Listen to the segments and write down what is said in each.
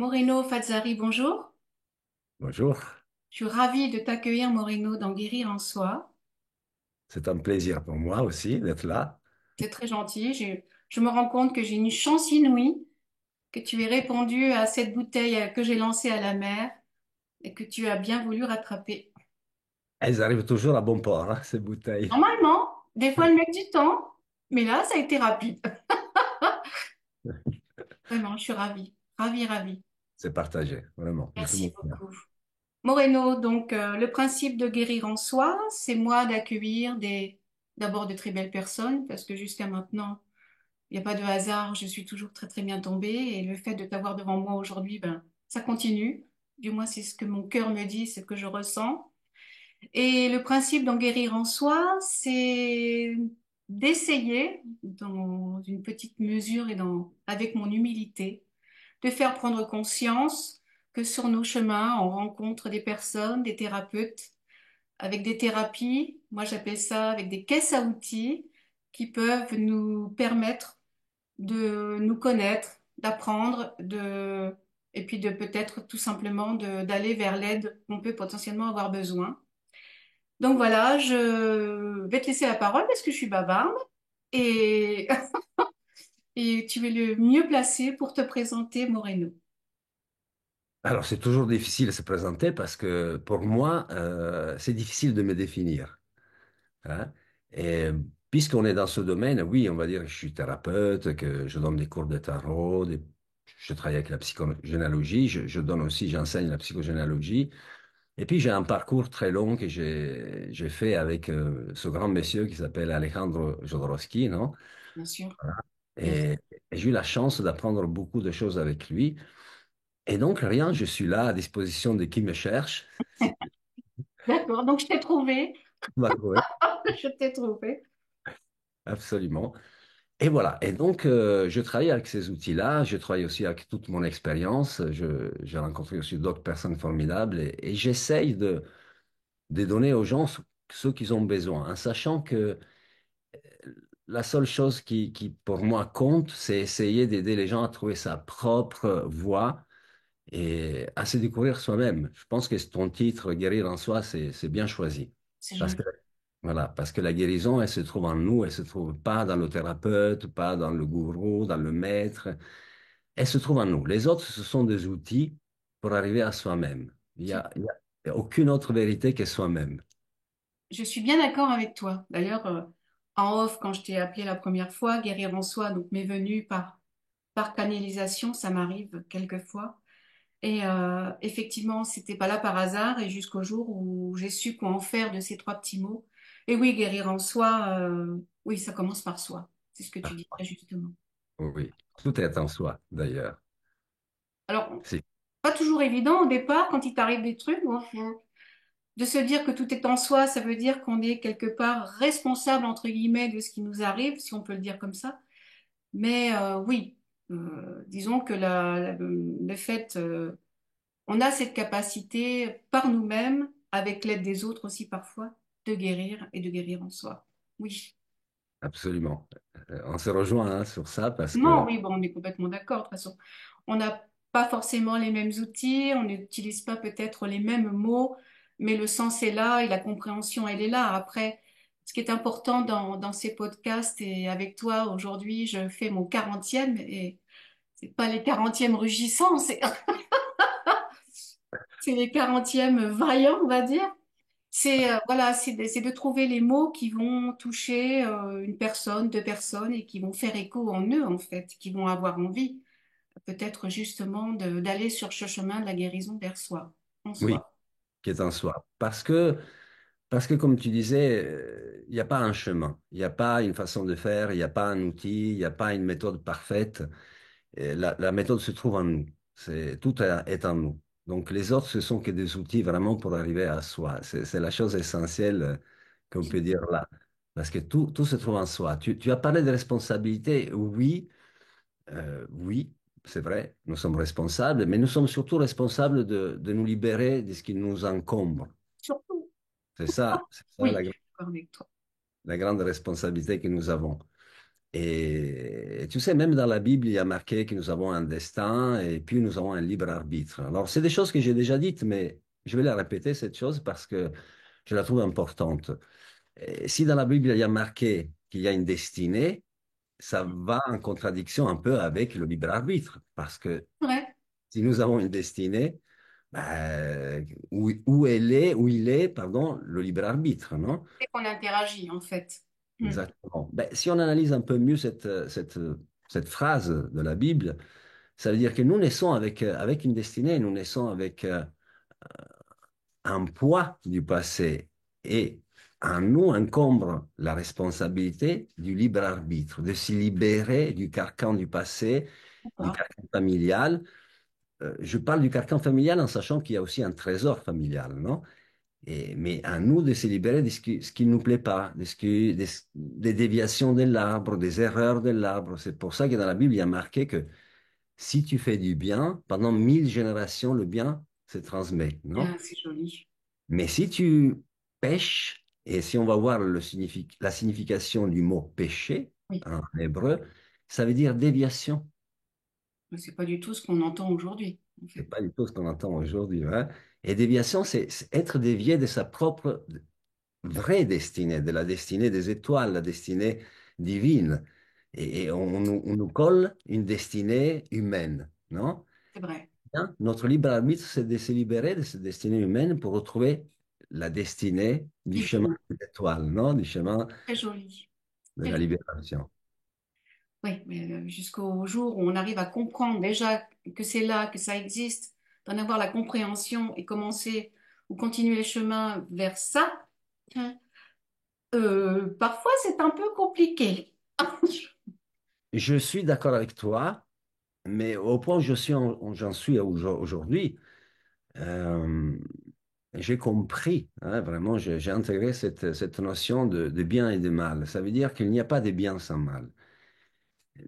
Moreno Fazzari, bonjour. Bonjour, Je suis ravie de t'accueillir, Moreno, dans Guérir en soi. c'est un plaisir pour moi aussi d'être là. C'est très gentil. Je me rends compte que j'ai une chance inouïe, que tu aies répondu à cette bouteille que j'ai lancée à la mer et que tu as bien voulu rattraper. Elles arrivent toujours à bon port, hein, ces bouteilles. Normalement, des fois, elles mettent du temps, mais là, ça a été rapide. Vraiment, je suis ravie. Ravie, ravie. C'est partagé, vraiment, de tout mon Merci cœur. beaucoup. Moreno, donc le principe de guérir en soi, c'est moi d'accueillir d'abord de très belles personnes, parce que jusqu'à maintenant, il n'y a pas de hasard, je suis toujours très très bien tombée et le fait de t'avoir devant moi aujourd'hui, ben, ça continue. Du moins, c'est ce que mon cœur me dit, c'est ce que je ressens. Et le principe d'en guérir en soi, c'est d'essayer, dans une petite mesure et avec mon humilité, de faire prendre conscience que sur nos chemins, on rencontre des personnes, des thérapeutes, avec des thérapies, moi j'appelle ça avec des caisses à outils qui peuvent nous permettre de nous connaître, d'apprendre, et puis de peut-être tout simplement d'aller vers l'aide qu'on peut potentiellement avoir besoin. Donc voilà, je vais te laisser la parole parce que je suis bavarde et, et tu es le mieux placé pour te présenter, Moreno. Alors, c'est toujours difficile de se présenter parce que pour moi, c'est difficile de me définir, hein. Et puisqu'on est dans ce domaine, oui, on va dire que je suis thérapeute, que je donne des cours de tarot, je travaille avec la psychogénéalogie, je donne aussi, j'enseigne la psychogénéalogie. Et puis, j'ai un parcours très long que j'ai fait avec ce grand monsieur qui s'appelle Alejandro Jodorowsky, non? Bien sûr, bien sûr. Et, et j'ai eu la chance d'apprendre beaucoup de choses avec lui. Et donc, rien, je suis là à disposition de qui me cherche. Si tu D'accord, donc je t'ai trouvé, m'as trouvé. je t'ai trouvé. Absolument. Et voilà. Et donc, je travaille avec ces outils-là. Je travaille aussi avec toute mon expérience. J'ai rencontré aussi d'autres personnes formidables et j'essaye de donner aux gens ce qu'ils ont besoin, en sachant que la seule chose qui, pour moi, compte, c'est essayer d'aider les gens à trouver sa propre voie et à se découvrir soi-même. Je pense que ton titre, Guérir en soi, c'est bien choisi. C'est Parce que, gentil. voilà, parce que la guérison, elle se trouve en nous, elle se trouve pas dans le thérapeute, pas dans le gourou, dans le maître. Elle se trouve en nous. Les autres, ce sont des outils pour arriver à soi-même. Il y a aucune autre vérité que soi-même. Je suis bien d'accord avec toi. D'ailleurs, en off, quand je t'ai appelé la première fois, guérir en soi, donc m'est venu par canalisation, ça m'arrive quelquefois. Et effectivement, c'était pas là par hasard et jusqu'au jour où j'ai su quoi en faire de ces trois petits mots. Et oui, guérir en soi, oui, ça commence par soi. C'est ce que tu dis très justement. Oui, tout est en soi, d'ailleurs. Alors, Si. pas toujours évident au départ quand il t'arrive des trucs, bon, de se dire que tout est en soi, ça veut dire qu'on est quelque part responsable entre guillemets de ce qui nous arrive, si on peut le dire comme ça. Mais oui, disons que le fait, on a cette capacité par nous-mêmes, avec l'aide des autres aussi parfois, de guérir et de guérir en soi. Oui. Absolument. On se rejoint hein, sur ça parce Non, que, oui, bon, on est complètement d'accord. De toute façon, on n'a pas forcément les mêmes outils, on n'utilise pas peut-être les mêmes mots, mais le sens est là et la compréhension, elle est là. Après, ce qui est important dans ces podcasts et avec toi aujourd'hui, je fais mon 40e et c'est pas les 40e rugissants, c'est les 40e vaillants, on va dire. C'est voilà, c'est de trouver les mots qui vont toucher une personne, deux personnes et qui vont faire écho en eux en fait, qui vont avoir envie peut-être justement d'aller sur ce chemin de la guérison vers soi, en oui, soi. qui est en soi. Parce que comme tu disais, il n'y a pas un chemin, il n'y a pas une façon de faire, il n'y a pas un outil, il n'y a pas une méthode parfaite. Et la méthode se trouve en nous. Tout est en nous. Donc les autres, ce sont que des outils vraiment pour arriver à soi. C'est la chose essentielle qu'on peut dire là. Parce que tout se trouve en soi. Tu as parlé de responsabilité. Oui, oui, c'est vrai, nous sommes responsables, mais nous sommes surtout responsables de nous libérer de ce qui nous encombre. Surtout, C'est ça oui, la, je suis d'accord avec toi. la grande responsabilité que nous avons. Et tu sais, même dans la Bible, il y a marqué que nous avons un destin et puis nous avons un libre arbitre. Alors, c'est des choses que j'ai déjà dites, mais je vais la répéter, cette chose, parce que je la trouve importante. Et si dans la Bible, il y a marqué qu'il y a une destinée, ça va en contradiction un peu avec le libre arbitre, parce que Ouais, si nous avons une destinée, ben, où elle est, où il est, pardon, le libre arbitre, non? c'est qu'on interagit en fait. Hmm. Exactement. Ben, si on analyse un peu mieux cette phrase de la Bible, ça veut dire que nous naissons avec une destinée, nous naissons avec un poids du passé et en nous incombe la responsabilité du libre arbitre, de s'y libérer du carcan du passé, du D'accord. carcan familial. Je parle du carcan familial en sachant qu'il y a aussi un trésor familial, non? Mais à nous de se libérer de ce qui ne nous plaît pas, des déviations de l'arbre, des erreurs de l'arbre. C'est pour ça que dans la Bible, il y a marqué que si tu fais du bien, pendant 1000 générations, le bien se transmet, non? Ah, c'est joli. Mais si tu pêches, et si on va voir la signification du mot péché Oui, en hébreu, ça veut dire déviation. mais c'est pas du tout ce qu'on entend aujourd'hui, en C'est fait. pas du tout ce qu'on entend aujourd'hui, hein. Et déviation, c'est être dévié de sa propre vraie destinée, de la destinée des étoiles, la destinée divine. Et on nous colle une destinée humaine, non? C'est vrai. Hein. Notre libre arbitre, c'est de se libérer de cette destinée humaine pour retrouver la destinée du chemin Divine. des étoiles, non? Du chemin Très joli. de Très la joli. libération. Oui, mais jusqu'au jour où on arrive à comprendre déjà que c'est là, que ça existe, d'en avoir la compréhension et commencer ou continuer le chemin vers ça, hein, parfois c'est un peu compliqué. Je suis d'accord avec toi, mais au point où j'en suis aujourd'hui, euh, j'ai compris, hein, vraiment, j'ai intégré cette notion de bien et de mal. Ça veut dire qu'il n'y a pas de bien sans mal.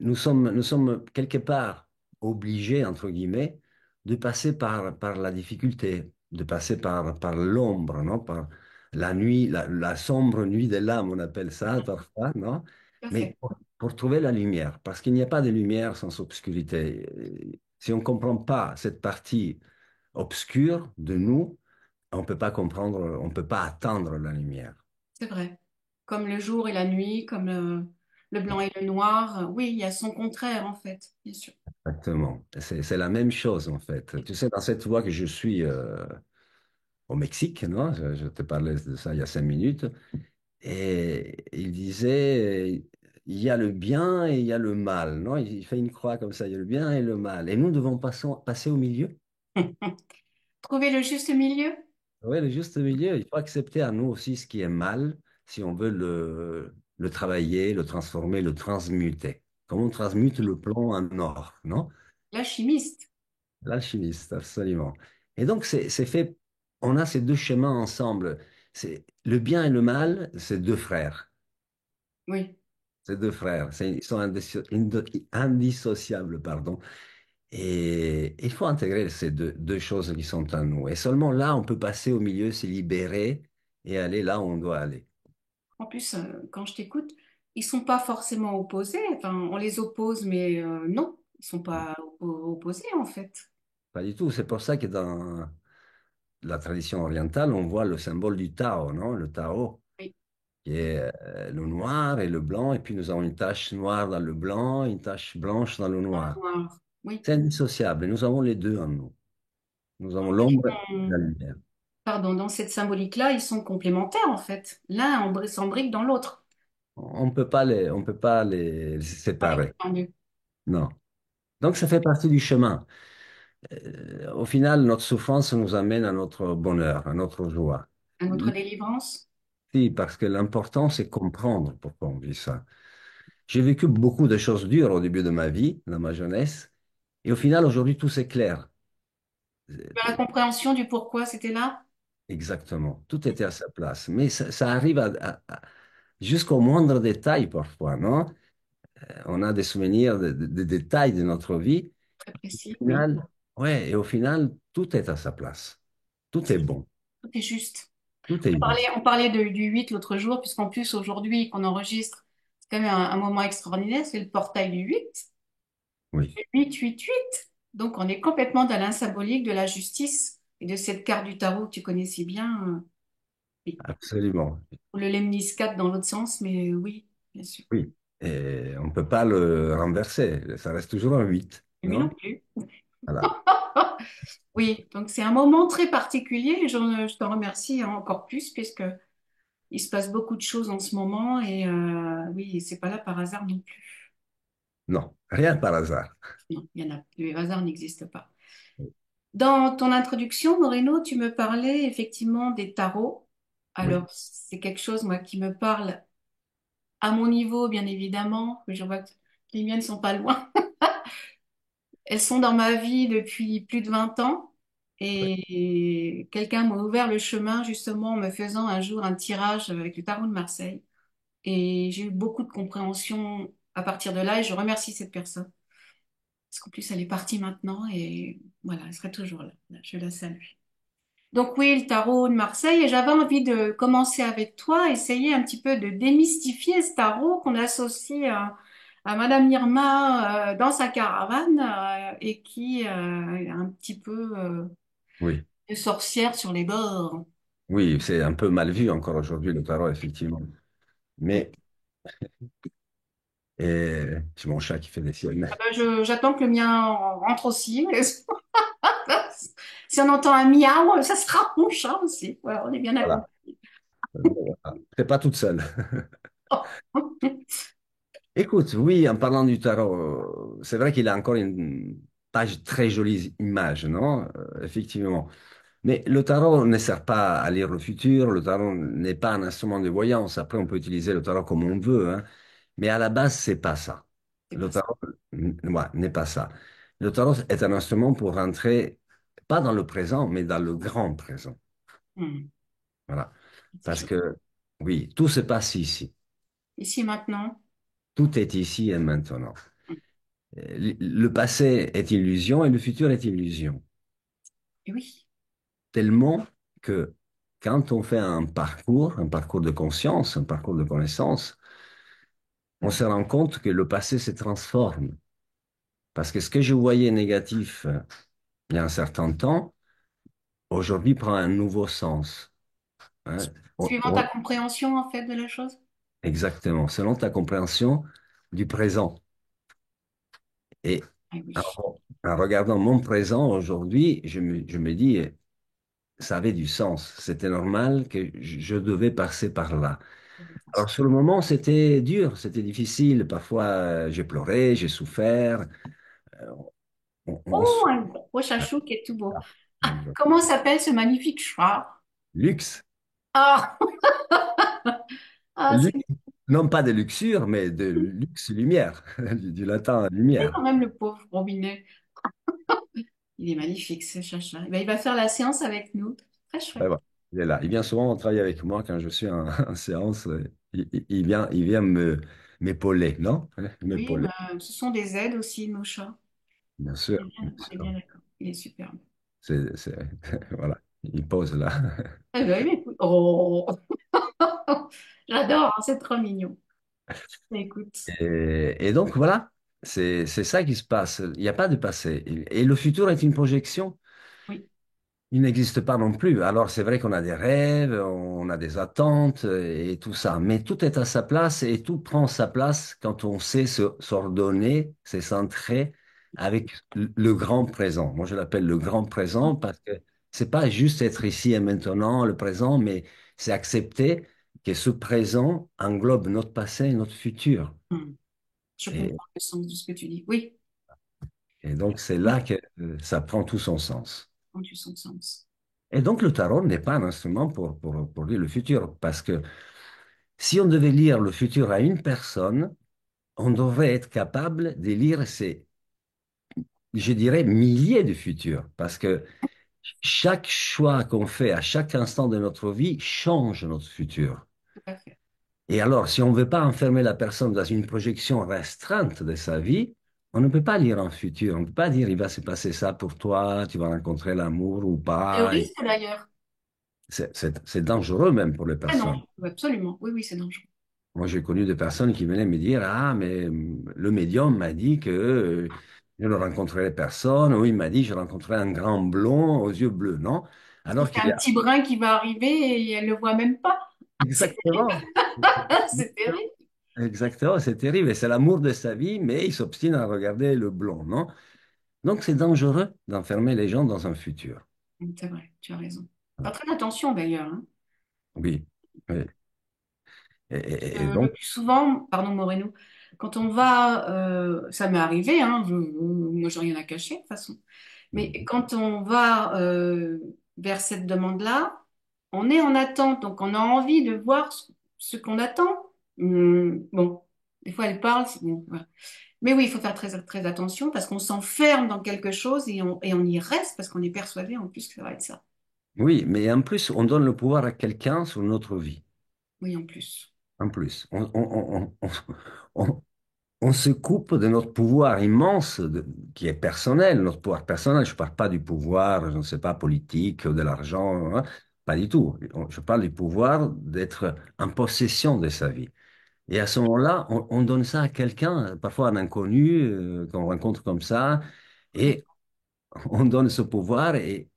Nous sommes quelque part obligés, entre guillemets, de passer par la difficulté, de passer par l'ombre, non? Par la nuit, la sombre nuit de l'âme, on appelle ça parfois, non? Tout à Mais fait. pour trouver la lumière, parce qu'il n'y a pas de lumière sans obscurité. Si on ne comprend pas cette partie obscure de nous, on ne peut pas comprendre, on ne peut pas attendre la lumière. C'est vrai. Comme le jour et la nuit, comme le blanc et le noir. Oui, il y a son contraire en fait, bien sûr. Exactement. C'est la même chose, en fait. Tu sais, dans cette voie que je suis au Mexique, non? Je te parlais de ça il y a 5 minutes. Et il disait, il y a le bien et il y a le mal, non? Il fait une croix comme ça, il y a le bien et le mal. Et nous devons passer au milieu. Trouver le juste milieu? Oui, le juste milieu. Il faut accepter à nous aussi ce qui est mal si on veut le travailler, le transformer, le transmuter. Comme on transmute le plomb en or, non? L'alchimiste. L'alchimiste, absolument. Et donc, c'est fait, on a ces deux chemins ensemble. C'est le bien et le mal, c'est deux frères. Oui. C'est deux frères. Ils sont indissociables, pardon. Et il faut intégrer ces deux choses qui sont en nous. Et seulement là, on peut passer au milieu, se libérer et aller là où on doit aller. En plus, quand je t'écoute, ils sont pas forcément opposés. Enfin, on les oppose, mais non, ils sont pas opposés en fait. Pas du tout. C'est pour ça que dans la tradition orientale, on voit le symbole du Tao, non? Le Tao, Oui. qui est le noir et le blanc, et puis nous avons une tache noire dans le blanc, une tache blanche dans le noir. Noir. Oui. C'est indissociable, et nous avons les deux en nous. Nous avons Ils l'ombre et sont- la lumière. Pardon, dans cette symbolique-là, ils sont complémentaires en fait. L'un s'embrique dans l'autre. On peut pas les Pareil, séparer. tant mieux. Non. Donc ça fait partie du chemin. Au final, notre souffrance nous amène à notre bonheur, à notre joie. À notre délivrance. Si, parce que l'important, c'est comprendre pourquoi on vit ça. J'ai vécu beaucoup de choses dures au début de ma vie, dans ma jeunesse, et au final, aujourd'hui, tout s'éclaire. La compréhension du pourquoi c'était là. Exactement. Tout était à sa place. Mais ça arrive jusqu'au moindre détail parfois, non? On a des souvenirs de détails de notre vie. Très Au précis, oui. final, ouais, et au final, tout est à sa place. Tout est bon. Tout est juste. Tout est juste. On parlait du 8 l'autre jour, puisqu'en plus aujourd'hui qu'on enregistre, quand même un moment extraordinaire, c'est le portail du 8. Oui, 8, 8, 8. Donc, on est complètement dans l'insymbolique de la justice et de cette carte du tarot que tu connais si bien. Oui. absolument. Le lemniscate dans l'autre sens, mais oui, bien sûr. Oui. Et on ne peut pas le renverser. Ça reste toujours un 8, Mais non non? plus. Voilà. Oui, donc c'est un moment très particulier et je t'en remercie encore plus puisque il se passe beaucoup de choses en ce moment et oui, c'est pas là par hasard non plus. Non, rien par hasard. Non, il y en a, le hasard n'existe pas. Dans ton introduction, Moreno, tu me parlais effectivement des tarots. Oui, Alors, c'est quelque chose, moi, qui me parle à mon niveau, bien évidemment, que je vois que les miennes sont pas loin. Elles sont dans ma vie depuis plus de 20 ans et quelqu'un m'a ouvert le chemin justement en me faisant un jour un tirage avec le tarot de Marseille. Et j'ai eu beaucoup de compréhension à partir de là et je remercie cette personne. Parce qu'en plus, elle est partie maintenant et voilà, elle serait toujours là. Je la salue. Donc oui, le tarot de Marseille, et j'avais envie de commencer avec toi, essayer un petit peu de démystifier ce tarot qu'on associe à Madame Irma dans sa caravane et qui est un petit peu oui, de sorcière sur les bords. oui, c'est un peu mal vu encore aujourd'hui le tarot, effectivement. Oui. Mais c'est mon chat qui fait des siennes. Ah ben, j'attends que le mien rentre aussi. Mais si on entend un miaou, ça sera mon chat aussi. Voilà, on est bien Voilà. accompagnés. Voilà. T'es pas toute seule. Écoute, oui, en parlant du tarot, c'est vrai qu'il a encore une page très jolie image, non? Effectivement. Mais le tarot ne sert pas à lire le futur, le tarot n'est pas un instrument de voyance. Après, on peut utiliser le tarot comme on veut, hein. Mais à la base, c'est pas ça. C'est Le pas ça. tarot, ouais, n'est pas ça. Le tarot est un instrument pour rentrer, pas dans le présent, mais dans le grand présent. Hmm. Voilà. C'est Parce joli. que, oui, tout se passe ici. Ici maintenant. Tout est ici et maintenant. Hmm. Le passé est illusion et le futur est illusion. Et oui. Tellement que quand on fait un parcours de conscience, un parcours de connaissance, on se rend compte que le passé se transforme. Parce que ce que je voyais négatif il y a un certain temps, aujourd'hui prend un nouveau sens, hein. Suivant ta compréhension en fait de la chose. Exactement, selon ta compréhension du présent. Et Ah en, oui. en regardant mon présent aujourd'hui, je me dis, ça avait du sens. C'était normal que je devais passer par là. Alors sur le moment, c'était dur, c'était difficile. Parfois, j'ai pleuré, j'ai souffert. Euh, on Oh, souffre. un gros chachou qui est tout beau. Comment s'appelle ce magnifique chat? Luxe. Ah, ah Luxe. Non pas de luxure, mais de luxe lumière, du latin c'est lumière. quand même le pauvre Robinet. Il est magnifique ce chacha. Eh ben, il va faire la séance avec nous. Très Ouais, chouette. voilà. Il est là. Il vient souvent travailler avec moi quand je suis en séance. Il vient m'épauler, non? Oui, M'épauler, ben, ce sont des aides aussi, nos chats. bien On sûr, est bien bien, on est sûr. bien d'accord. Il est superbe. C'est- voilà, il pose là. Eh ben, oui, écoute. Oh, j'adore, hein, c'est trop mignon. Écoute. Et donc voilà, c'est ça qui se passe. Il n'y a pas de passé. Et le futur est une projection. Oui, Il n'existe pas non plus. Alors c'est vrai qu'on a des rêves, on a des attentes et tout ça, mais tout est à sa place et tout prend sa place quand on sait s'ordonner, se centrer avec le grand présent. Moi je l'appelle le grand présent parce que c'est pas juste être ici et maintenant, le présent, mais c'est accepter que ce présent englobe notre passé et notre futur. hmm, je Et, comprends le sens de ce que tu dis. Oui, et donc c'est là que ça prend tout son sens. quand tu sens sens. Et donc le tarot n'est pas un instrument pour lire le futur, parce que si on devait lire le futur à une personne, on devrait être capable de lire ces, je dirais, milliers de futurs, parce que chaque choix qu'on fait à chaque instant de notre vie change notre futur. Tout à fait. Et alors, si on ne veut pas enfermer la personne dans une projection restreinte de sa vie, on ne peut pas lire un futur. On ne peut pas dire il va se passer ça pour toi, tu vas rencontrer l'amour ou Et au pas. risque d'ailleurs. C'est dangereux même pour les Très dangereux, personnes. oui, absolument. Oui, oui, c'est dangereux. Moi, j'ai connu des personnes qui venaient me dire, ah, mais le médium m'a dit que je ne rencontrerai personne. Oui, il m'a dit, je rencontrerai un grand blond aux yeux bleus, non? Sauf Alors qu'il qu'il y y a un a petit brin qui va arriver et elle le voit même pas. C'est exactement, c'est terrible. exactement, c'est terrible. Et c'est l'amour de sa vie, mais il s'obstine à regarder le blond, non? Donc, c'est dangereux d'enfermer les gens dans un futur. C'est vrai, tu as raison. Pas très attention d'ailleurs, hein. Oui. Oui. Et Le donc, plus souvent, pardon Moreno, quand on va, ça m'est arrivé, hein, moi j'ai rien à cacher de toute façon, mais quand on va vers cette demande-là, on est en attente, donc on a envie de voir ce qu'on attend. Bon, des fois elle parle, c'est bon, voilà. Mais oui, il faut faire très attention parce qu'on s'enferme dans quelque chose et on y reste parce qu'on est persuadé en plus que ça va être ça. oui, mais en plus, on donne le pouvoir à quelqu'un sur notre vie. Oui, en plus. En plus, on- on se coupe de notre pouvoir immense qui est personnel, notre pouvoir personnel. Je ne parle pas du pouvoir, je ne sais pas, politique, de l'argent, hein, pas du tout. Je parle du pouvoir d'être en possession de sa vie. Et à ce moment-là, on donne ça à quelqu'un, parfois un inconnu, qu'on rencontre comme ça, et on donne ce pouvoir et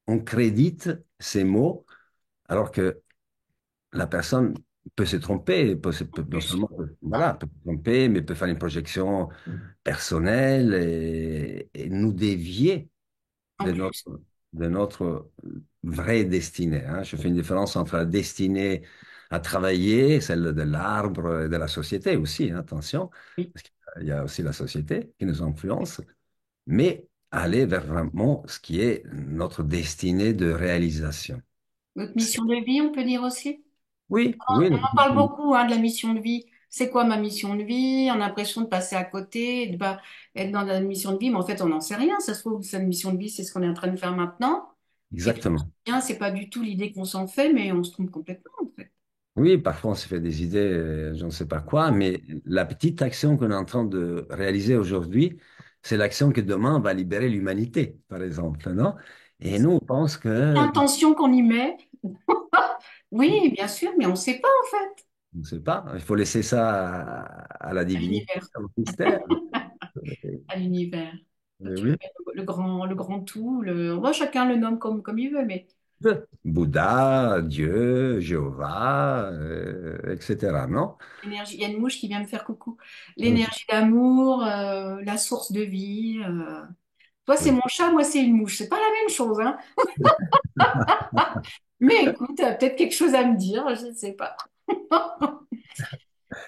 on crédite ses mots, alors que la personne peut se tromper, En non plus. seulement voilà, peut se tromper, mais peut faire une projection personnelle et nous dévier En de plus. notre vraie destinée, hein. Je fais une différence entre la destinée à travailler, celle de l'arbre et de la société aussi, hein, attention, Oui. parce qu'il y a aussi la société qui nous influence, mais aller vers vraiment ce qui est notre destinée de réalisation. Votre mission de vie, on peut dire aussi. Oui, oui, On en parle beaucoup hein, de la mission de vie. C'est quoi ma mission de vie? On a l'impression de passer à côté, de pas être dans la mission de vie, mais en fait, on n'en sait rien. Ça se trouve, cette mission de vie, c'est ce qu'on est en train de faire maintenant. Et puis, exactement. bien, c'est pas du tout l'idée qu'on s'en fait, mais on se trompe complètement, en fait. Oui, parfois on se fait des idées, je ne sais pas quoi, mais la petite action qu'on est en train de réaliser aujourd'hui, c'est l'action qui demain va libérer l'humanité, par exemple, non? Et nous, on pense que, L'intention qu'on y met, oui, bien sûr, mais on ne sait pas, en fait, je ne sais pas, il faut laisser ça à la à divinité, l'univers. au mystère. À l'univers. Tu Oui. mets le grand tout, bon, chacun le nomme comme il veut, mais Bouddha, Dieu, Jéhovah, etc., non? l'énergie, il y a une mouche qui vient me faire coucou. Oui. L'énergie d'amour, la source de vie. Toi, c'est Oui. mon chat, moi, c'est une mouche. C'est pas la même chose, hein. Mais écoute, peut-être quelque chose à me dire, je ne sais pas.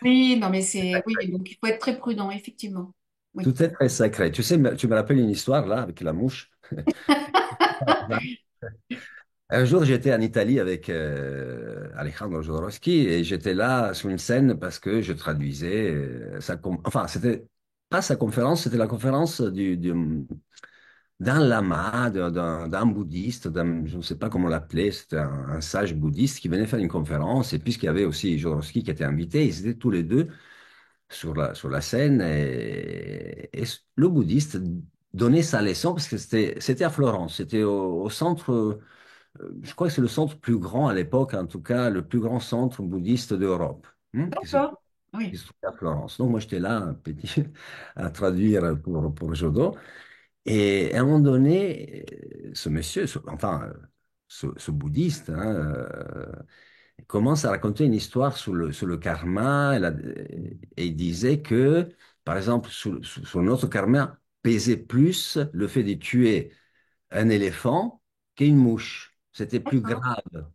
Oui, non, mais c'est, oui, donc il faut être très prudent, effectivement. Oui. Tout est très sacré. Tu sais, tu me rappelles une histoire là avec la mouche. Un jour, j'étais en Italie avec Alejandro Jodorowsky et j'étais là sur une scène parce que je traduisais enfin, c'était pas sa conférence, c'était la conférence d'un lama, d'un bouddhiste, je ne sais pas comment l'appeler, c'était un sage bouddhiste qui venait faire une conférence et puisqu'il y avait aussi Jodorowsky qui était invité, ils étaient tous les deux sur la scène et le bouddhiste donnait sa leçon parce que c'était à Florence, c'était au centre. Je crois que c'est le centre plus grand à l'époque, en tout cas, le plus grand centre bouddhiste d'Europe, D'accord. qui Oui. se trouve à Florence. Donc, moi, j'étais là, un petit, à traduire pour Jodo. Et à un moment donné, ce monsieur, ce bouddhiste, hein, commence à raconter une histoire sur le karma. Et il disait que, par exemple, sur notre karma, pesait plus le fait de tuer un éléphant qu'une mouche. C'était plus D'accord. grave,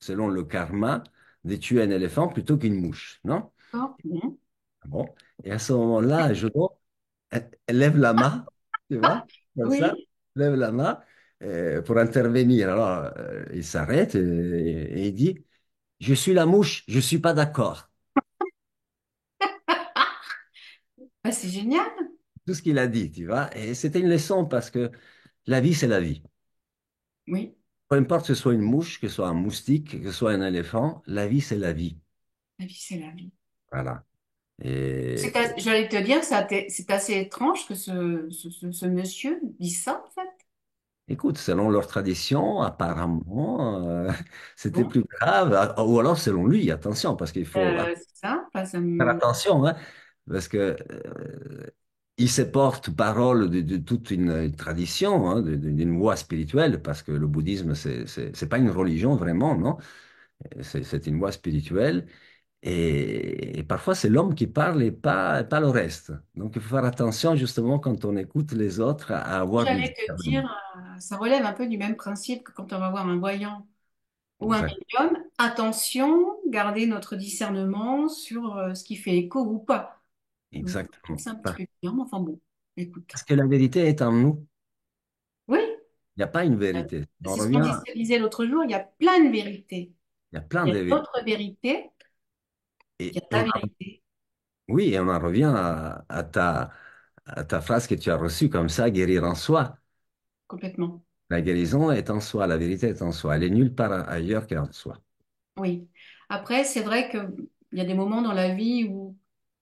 selon le karma, de tuer un éléphant plutôt qu'une mouche, non? D'accord. Bon. Bon. Et à ce moment-là, Jodo, elle lève la main, tu vois, comme ça, Oui. lève la main pour intervenir. Alors, il s'arrête et il dit, je suis la mouche, je ne suis pas d'accord. Bah, c'est génial. Tout ce qu'il a dit, tu vois. Et c'était une leçon parce que la vie, c'est la vie. Oui. Peu importe que ce soit une mouche, que ce soit un moustique, que ce soit un éléphant, la vie, c'est la vie. La vie, c'est la vie. Voilà. Et J'allais te dire, c'est assez étrange que ce monsieur dise ça, en fait. Écoute, selon leur tradition, apparemment, c'était Bon, plus grave. Ou alors selon lui, attention, parce qu'il faut c'est ça, pas ça faire attention, hein, parce que il se porte parole de toute une tradition, hein, d'une voie spirituelle, parce que le bouddhisme, c'est pas une religion vraiment, non? C'est une voie spirituelle. Et parfois, c'est l'homme qui parle et pas le reste. Donc, il faut faire attention, justement, quand on écoute les autres, à avoir du j'allais te discernement. dire, ça relève un peu du même principe que quand on va voir un voyant ou un Exact. médium. Attention, garder notre discernement sur ce qui fait écho ou pas. Exactement. C'est un petit peu bizarre, mais enfin bon, écoute. Parce que la vérité est en nous. Oui, Il n'y a pas une euh, vérité. On c'est ce qu'on revient, disait l'autre jour, il y a plein de vérités. il y a plein Il y a de vérités. d'autres vérités, il y a Et ta vérité, oui, et on en revient à ta phrase que tu as reçue comme ça, guérir en soi. complètement. La guérison est en soi, la vérité est en soi. Elle est nulle part ailleurs qu'en soi. Oui. Après, c'est vrai qu'il y a des moments dans la vie où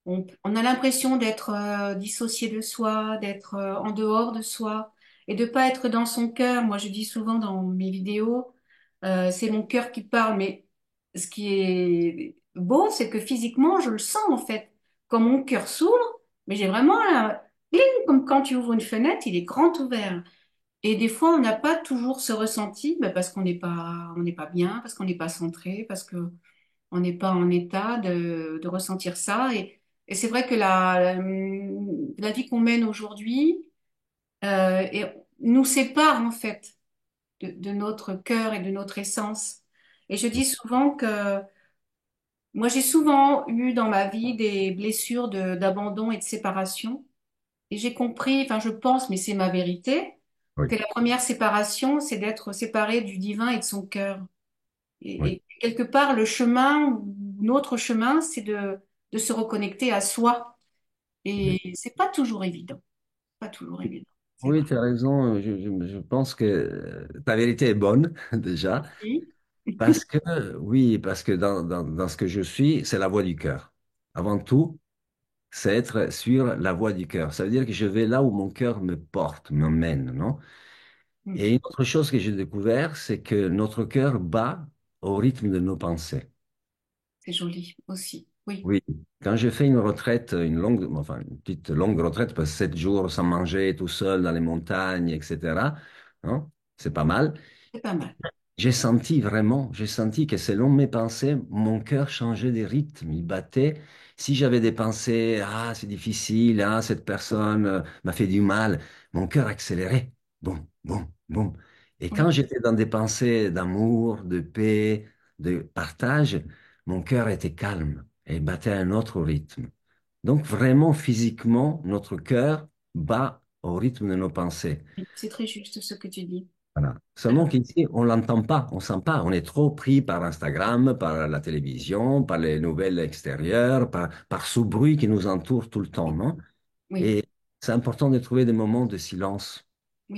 on a l'impression d'être dissocié de soi, d'être en dehors de soi et de pas être dans son cœur. Moi, je dis souvent dans mes vidéos, c'est mon cœur qui parle, mais ce qui est beau, c'est que physiquement, je le sens en fait. Quand mon cœur s'ouvre, mais j'ai vraiment un cling, comme quand tu ouvres une fenêtre, il est grand ouvert. Et des fois, on n'a pas toujours ce ressenti, bah, parce on n'est pas bien, parce qu'on n'est pas centré, parce que on n'est pas en état de ressentir ça. Et c'est vrai que la vie qu'on mène aujourd'hui nous sépare en fait de notre cœur et de notre essence. Et je dis souvent que moi, j'ai souvent eu dans ma vie des blessures d'abandon et de séparation. Et j'ai compris, enfin je pense, mais c'est ma vérité, Oui, que la première séparation, c'est d'être séparé du divin et de son cœur. oui, Et quelque part, le chemin, ou notre chemin, c'est de se reconnecter à soi. oui. Et c'est pas toujours évident. Pas toujours évident. C'est Oui, vrai. tu as raison. Je pense que ta vérité est bonne, déjà. Oui. Parce que, oui, parce que dans ce que je suis, c'est la voix du cœur. Avant tout, c'est être sur la voie du cœur. Ça veut dire que je vais là où mon cœur me porte, m'emmène, non? Mm. Et une autre chose que j'ai découvert, c'est que notre cœur bat au rythme de nos pensées. C'est joli aussi. Oui. Oui, quand j'ai fait une retraite, une longue, enfin une petite longue retraite, parce que 7 jours sans manger, tout seul dans les montagnes, etc., non? C'est pas mal. C'est pas mal. J'ai senti que selon mes pensées, mon cœur changeait de rythme, il battait. Si j'avais des pensées, ah, c'est difficile, ah, cette personne m'a fait du mal, mon cœur accélérait. Boum, boum, boum. Et quand Oui. j'étais dans des pensées d'amour, de paix, de partage, mon cœur était calme et battait à un autre rythme. Donc vraiment, physiquement, notre cœur bat au rythme de nos pensées. C'est très juste ce que tu dis. Voilà. Seulement qu'ici, on l'entend pas, on sent pas. On est trop pris par Instagram, par la télévision, par les nouvelles extérieures, par ce bruit qui nous entoure tout le temps, non? Oui. Et c'est important de trouver des moments de silence,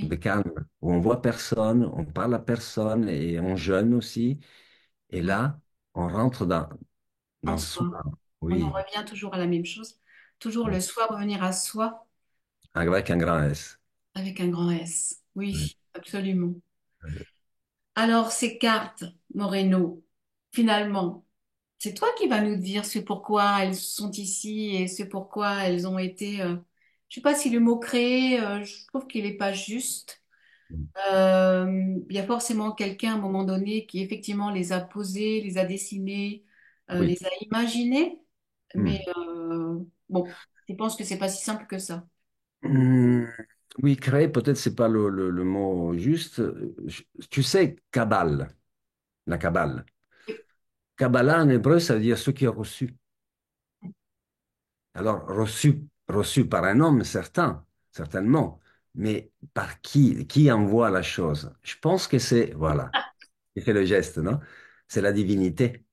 de Oui. calme, où on voit personne, on parle à personne et on jeûne aussi. Et Oui. là, on rentre En dans soi. soi. On en Oui, revient toujours à la même chose. Toujours oui. le soi, revenir à soi Avec un grand S. avec un grand S. Oui. Oui, absolument. Alors, ces cartes, Moreno, finalement, c'est toi qui vas nous dire ce pourquoi elles sont ici et ce pourquoi elles ont été. Je sais pas si le mot créé, je trouve qu'il n'est pas juste. Il y a forcément quelqu'un à un moment donné qui effectivement les a posées, les a dessinées, Oui. les a imaginées. Mais Hmm. bon, je pense que c'est pas si simple que ça. Hmm. Oui, créer, peut-être c'est pas le mot juste. Tu sais, Kabbale, la Kabbale. Kabbalah en hébreu, ça veut dire ce qui est reçu. Alors, reçu par un homme, certain, certainement, mais par qui? Qui envoie la chose? Je pense que c'est, voilà, il fait le geste, non? C'est la divinité.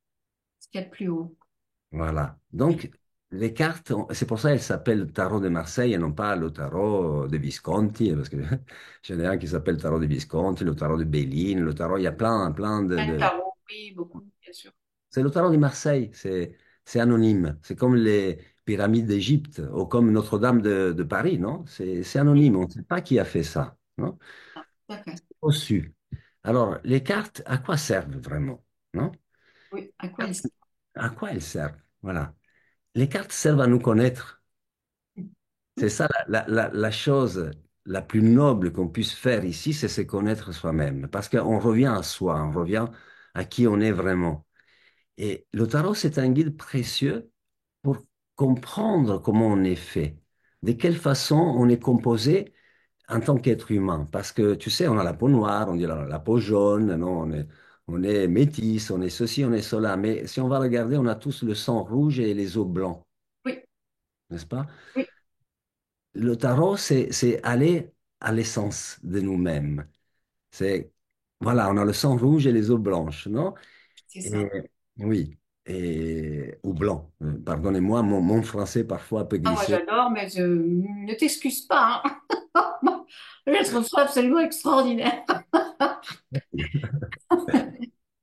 Ce qu'il y a de plus haut. Voilà. Donc, les cartes, c'est pour ça qu'elles s'appellent le tarot de Marseille et non pas le tarot de Visconti, parce que j'en ai un qui s'appelle le tarot de Visconti, le tarot de Béline, le tarot, il y a plein Un tarot, oui, beaucoup, bien sûr. C'est le tarot de Marseille, c'est anonyme. C'est comme les pyramides d'Égypte ou comme Notre-Dame de Paris, non? C'est anonyme, on ne sait pas qui a fait ça, non? tout à fait. Reçu. Alors, les cartes, à quoi servent vraiment? Non? Oui, à quoi il sert? À quoi elles servent? Voilà. Les cartes servent à nous connaître. C'est ça la chose la plus noble qu'on puisse faire ici, c'est se connaître soi-même. Parce qu'on revient à soi, on revient à qui on est vraiment. Et le tarot, c'est un guide précieux pour comprendre comment on est fait, de quelle façon on est composé en tant qu'être humain. Parce que, tu sais, on a la peau noire, on dit la peau jaune, non, on est métis, on est ceci, on est cela. Mais si on va regarder, on a tous le sang rouge et les os blancs, Oui, n'est-ce pas? oui, Le tarot, c'est aller à l'essence de nous-mêmes. C'est, voilà, on a le sang rouge et les os blanches, non? c'est Et, ça. oui, ou blanc. Pardonnez-moi, mon français parfois peut Ah, moi glisser. j'adore, mais je ne t'excuse pas, hein. Je trouve ça absolument extraordinaire.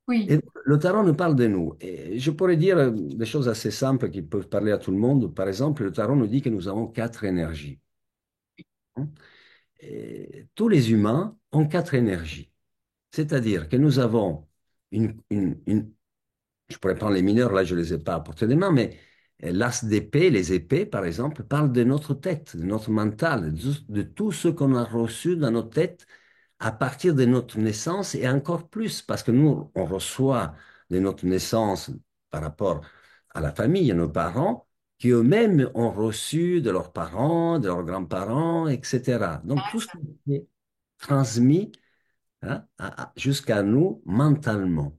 Oui, Et le tarot nous parle de nous. Et je pourrais dire des choses assez simples qui peuvent parler à tout le monde. Par exemple, le tarot nous dit que nous avons quatre énergies, hein. Et tous les humains ont quatre énergies. C'est-à-dire que nous avons je pourrais prendre les mineurs, là je ne les ai pas à portée des mains, mais l'as d'épée, les épées par exemple, parlent de notre tête, de notre mental, de tout ce qu'on a reçu dans notre tête à partir de notre naissance et encore plus, parce que nous, on reçoit de notre naissance par rapport à la famille, à nos parents, qui eux-mêmes ont reçu de leurs parents, de leurs grands-parents, etc. Donc tout ce qui est transmis, hein, jusqu'à nous mentalement.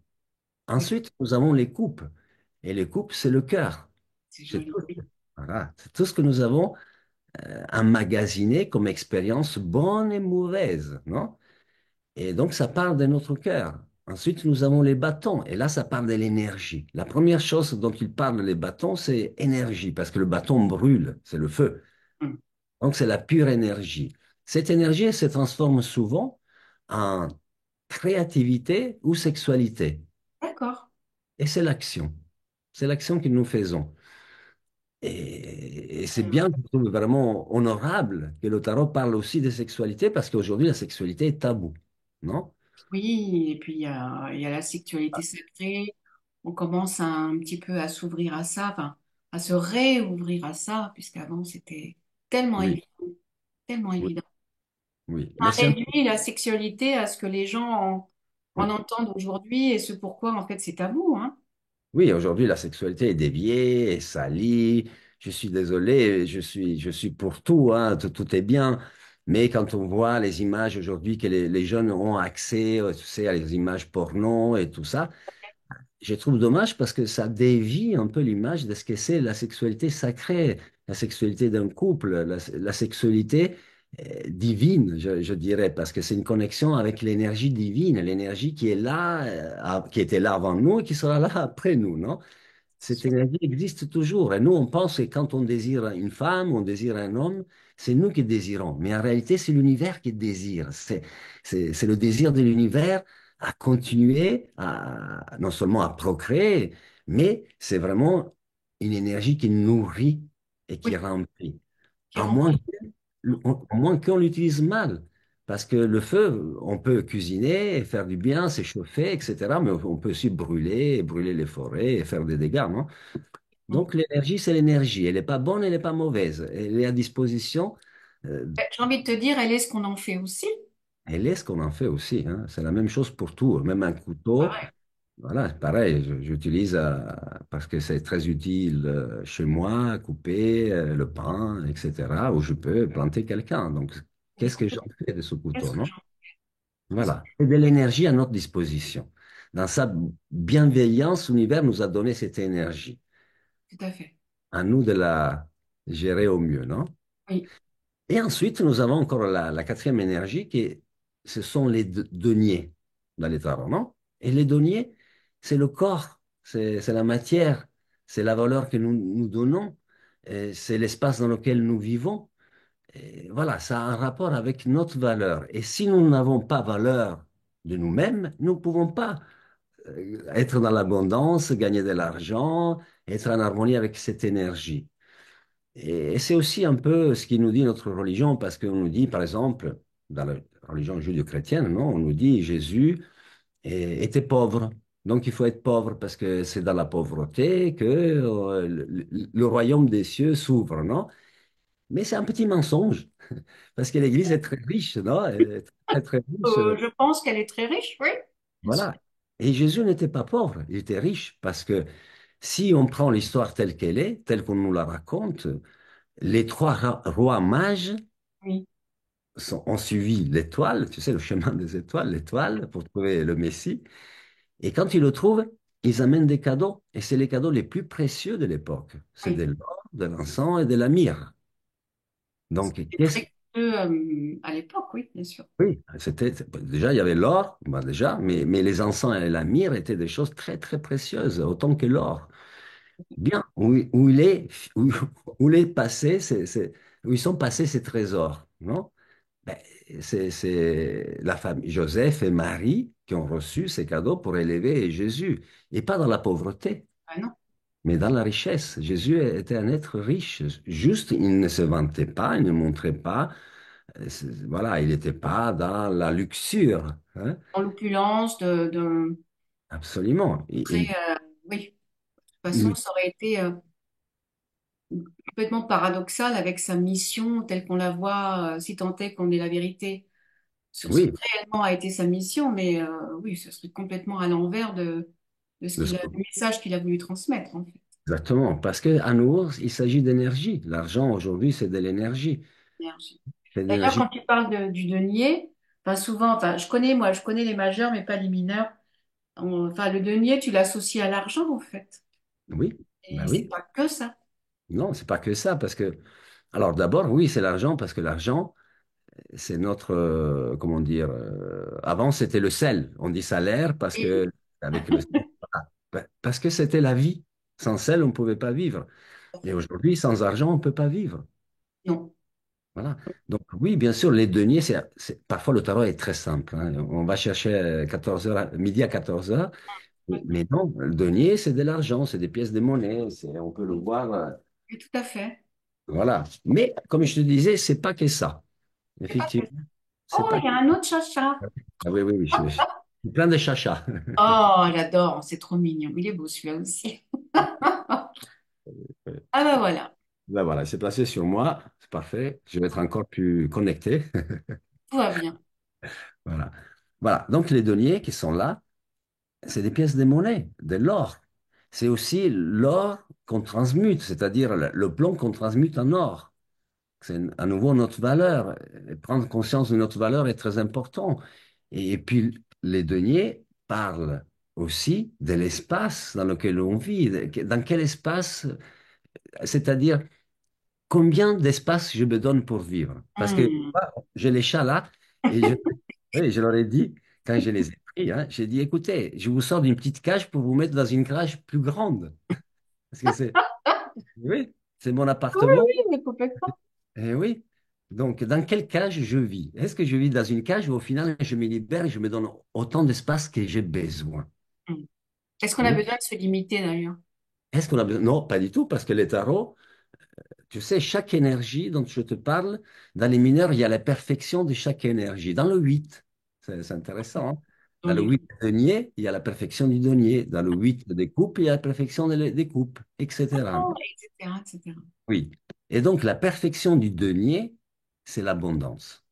oui, Ensuite, nous avons les coupes. Et les coupes, c'est le cœur. c'est C'est joli. tout, voilà. C'est tout ce que nous avons emmagasiné comme expérience bonne et mauvaise, non? Et donc, ça parle de notre cœur. Ensuite, nous avons les bâtons. Et là, ça parle de l'énergie. La première chose dont il parle, les bâtons, c'est énergie, parce que le bâton brûle, c'est le feu. Hum. Donc, c'est la pure énergie. Cette énergie, elle se transforme souvent en créativité ou sexualité. D'accord. Et c'est l'action. C'est l'action que nous faisons. Et c'est Hum. bien, je trouve vraiment honorable que le tarot parle aussi de sexualité parce qu'aujourd'hui, la sexualité est tabou, non? Oui, et puis il y a la sexualité sacrée. On commence un petit peu à s'ouvrir à ça, enfin, à se réouvrir à ça, puisqu'avant c'était tellement Oui, évident, tellement oui, évident. oui. On a Mais c'est un... réduit la sexualité à ce que les gens en Oui, entendent aujourd'hui et ce pourquoi en fait c'est tabou, hein. oui, aujourd'hui, la sexualité est déviée, est salie. Je suis désolé, je suis pour tout, hein, tout est bien. Mais quand on voit les images aujourd'hui que les jeunes ont accès, tu sais, à les images porno et tout ça, je trouve dommage parce que ça dévie un peu l'image de ce que c'est la sexualité sacrée, la sexualité d'un couple, la sexualité divine, je dirais, parce que c'est une connexion avec l'énergie divine, l'énergie qui est là, qui était là avant nous et qui sera là après nous, non? Cette énergie existe toujours. Et nous, on pense que quand on désire une femme, on désire un homme, c'est nous qui désirons. Mais en réalité, c'est l'univers qui désire. C'est le désir de l'univers à continuer, non seulement à procréer, mais c'est vraiment une énergie qui nourrit et qui Oui, remplit. qui À rend- moins, à moins qu'on l'utilise mal. Parce que le feu, on peut cuisiner, et faire du bien, s'échauffer, etc. Mais on peut aussi brûler, brûler les forêts et faire des dégâts, non? Donc l'énergie, c'est l'énergie. Elle n'est pas bonne, elle n'est pas mauvaise. Elle est à disposition. euh, J'ai envie de te dire, elle est ce qu'on en fait aussi. Elle est ce qu'on en fait aussi, hein. C'est la même chose pour tout. Même un couteau, Pareil. voilà, c'est pareil. J'utilise parce que c'est très utile chez moi, à couper le pain, etc. Ou je peux planter quelqu'un. Donc, qu'est-ce que j'en fais de ce couteau, Qu'est-ce que non? j'en qu'est-ce que- Voilà. C'est de l'énergie à notre disposition. Dans sa bienveillance, l'univers nous a donné cette énergie. Tout à fait. À nous de la gérer au mieux, non? Oui, Et ensuite, nous avons encore la quatrième énergie ce sont les deniers dans les tarots, non? Et les deniers, c'est le corps, c'est la matière, c'est la valeur que nous donnons, et c'est l'espace dans lequel nous vivons. Et voilà, ça a un rapport avec notre valeur. Et si nous n'avons pas valeur de nous-mêmes, nous ne pouvons pas être dans l'abondance, gagner de l'argent, être en harmonie avec cette énergie. Et c'est aussi un peu ce qui nous dit notre religion, parce qu'on nous dit, par exemple, religion judéo-chrétienne, non? On nous dit Jésus était pauvre. Donc il faut être pauvre parce que c'est dans la pauvreté que le royaume des cieux s'ouvre, non? Mais c'est un petit mensonge parce que l'Église est très riche, non? Elle est très, très riche. Je pense qu'elle est très riche, oui, bien sûr. Voilà. Et Jésus n'était pas pauvre, il était riche parce que si on prend l'histoire telle qu'elle est, telle qu'on nous la raconte, les trois rois mages Oui, ont suivi l'étoile, tu sais, le chemin des étoiles, l'étoile, pour trouver le Messie. Et quand ils le trouvent, ils amènent des cadeaux. Et c'est les cadeaux les plus précieux de l'époque. C'est de oui. l'or, de l'encens et de la myrrhe. Donc, C'est qu'est-ce très coûteux à l'époque, oui, bien sûr. Oui, déjà, il y avait l'or, bah, déjà, mais les encens et la myrrhe étaient des choses très, très précieuses, autant que l'or. Bien, où il est, où il est passé, où ils sont passés ces trésors, non? Ben, c'est la famille Joseph et Marie qui ont reçu ces cadeaux pour élever Jésus, et pas dans la pauvreté, Ah non, mais dans la richesse. Jésus était un être riche, juste il ne se vantait pas, il ne montrait pas, voilà, il n'était pas dans la luxure, hein, en l'opulence de absolument. très, oui, de toute façon, ça aurait été complètement paradoxal avec sa mission telle qu'on la voit, si tant est qu'on ait la vérité sur ce qui Oui, réellement a été sa mission, mais oui, ce serait complètement à l'envers de ce de ce du message qu'il a voulu transmettre, en fait. exactement, parce qu'à nouveau, il s'agit d'énergie. L'argent aujourd'hui, c'est de l'énergie. Énergie. C'est de D'ailleurs, l'énergie. quand tu parles du denier, enfin souvent, enfin je connais moi, je connais les majeurs, mais pas les mineurs. Enfin le denier, tu l'associes à l'argent en fait, Oui, ben et c'est oui. pas que ça. Non, c'est pas que ça, parce que, alors d'abord, oui, c'est l'argent, parce que l'argent, c'est notre, comment dire, avant c'était le sel. On dit salaire parce Et que, avec le sel, voilà. Parce que c'était la vie. Sans sel, on ne pouvait pas vivre. Et aujourd'hui, sans argent, on ne peut pas vivre. non. Voilà. Donc oui, bien sûr, les deniers, parfois le tarot est très simple, hein. On va chercher 14 heures, midi à 14 heures, mais non, le denier, c'est de l'argent, c'est des pièces de monnaie, on peut le voir, Oui, tout à fait. voilà. Mais comme je te disais, c'est pas que ça. C'est pas que ça. Effectivement, c'est Oh, pas il y que a un autre chacha. Ah oui, oui, oui, je suis plein de chachas. Oh, j'adore, c'est trop mignon. Il est beau celui-là aussi. Ah ben voilà, Là, voilà, c'est placé sur moi, c'est parfait. Je vais être encore plus connecté. tout va bien. Voilà. Voilà. Donc, les deniers qui sont là, c'est des pièces de monnaie, de l'or. C'est aussi l'or qu'on transmute, c'est-à-dire le plomb qu'on transmute en or. C'est à nouveau notre valeur. Et prendre conscience de notre valeur est très important. Et puis, les deniers parlent aussi de l'espace dans lequel on vit. Dans quel espace, c'est-à-dire combien d'espace je me donne pour vivre. Parce que Hmm. moi, j'ai les chats là, et oui, je leur ai dit, quand je les ai pris, hein, j'ai dit, écoutez, je vous sors d'une petite cage pour vous mettre dans une cage plus grande. Parce que oui, c'est mon Oui, appartement. oui, mais complètement. Et oui. Donc, dans quelle cage je vis? Est-ce que je vis dans une cage où au final, je me libère et je me donne autant d'espace que j'ai besoin? Hmm. Est-ce qu'on a Hmm. besoin de se limiter d'ailleurs? Est-ce qu'on a besoin? Non, pas du tout, parce que les tarots, tu sais, chaque énergie dont je te parle, dans les mineurs, il y a la perfection de chaque énergie. Dans le 8, c'est intéressant, hein. Non, Dans le du 8 tout. denier, il y a la perfection du denier. Dans le 8 des coupes, il y a la perfection des coupes, etc. Oh, etc., etc. Oui. Et donc, la perfection du denier, c'est l'abondance.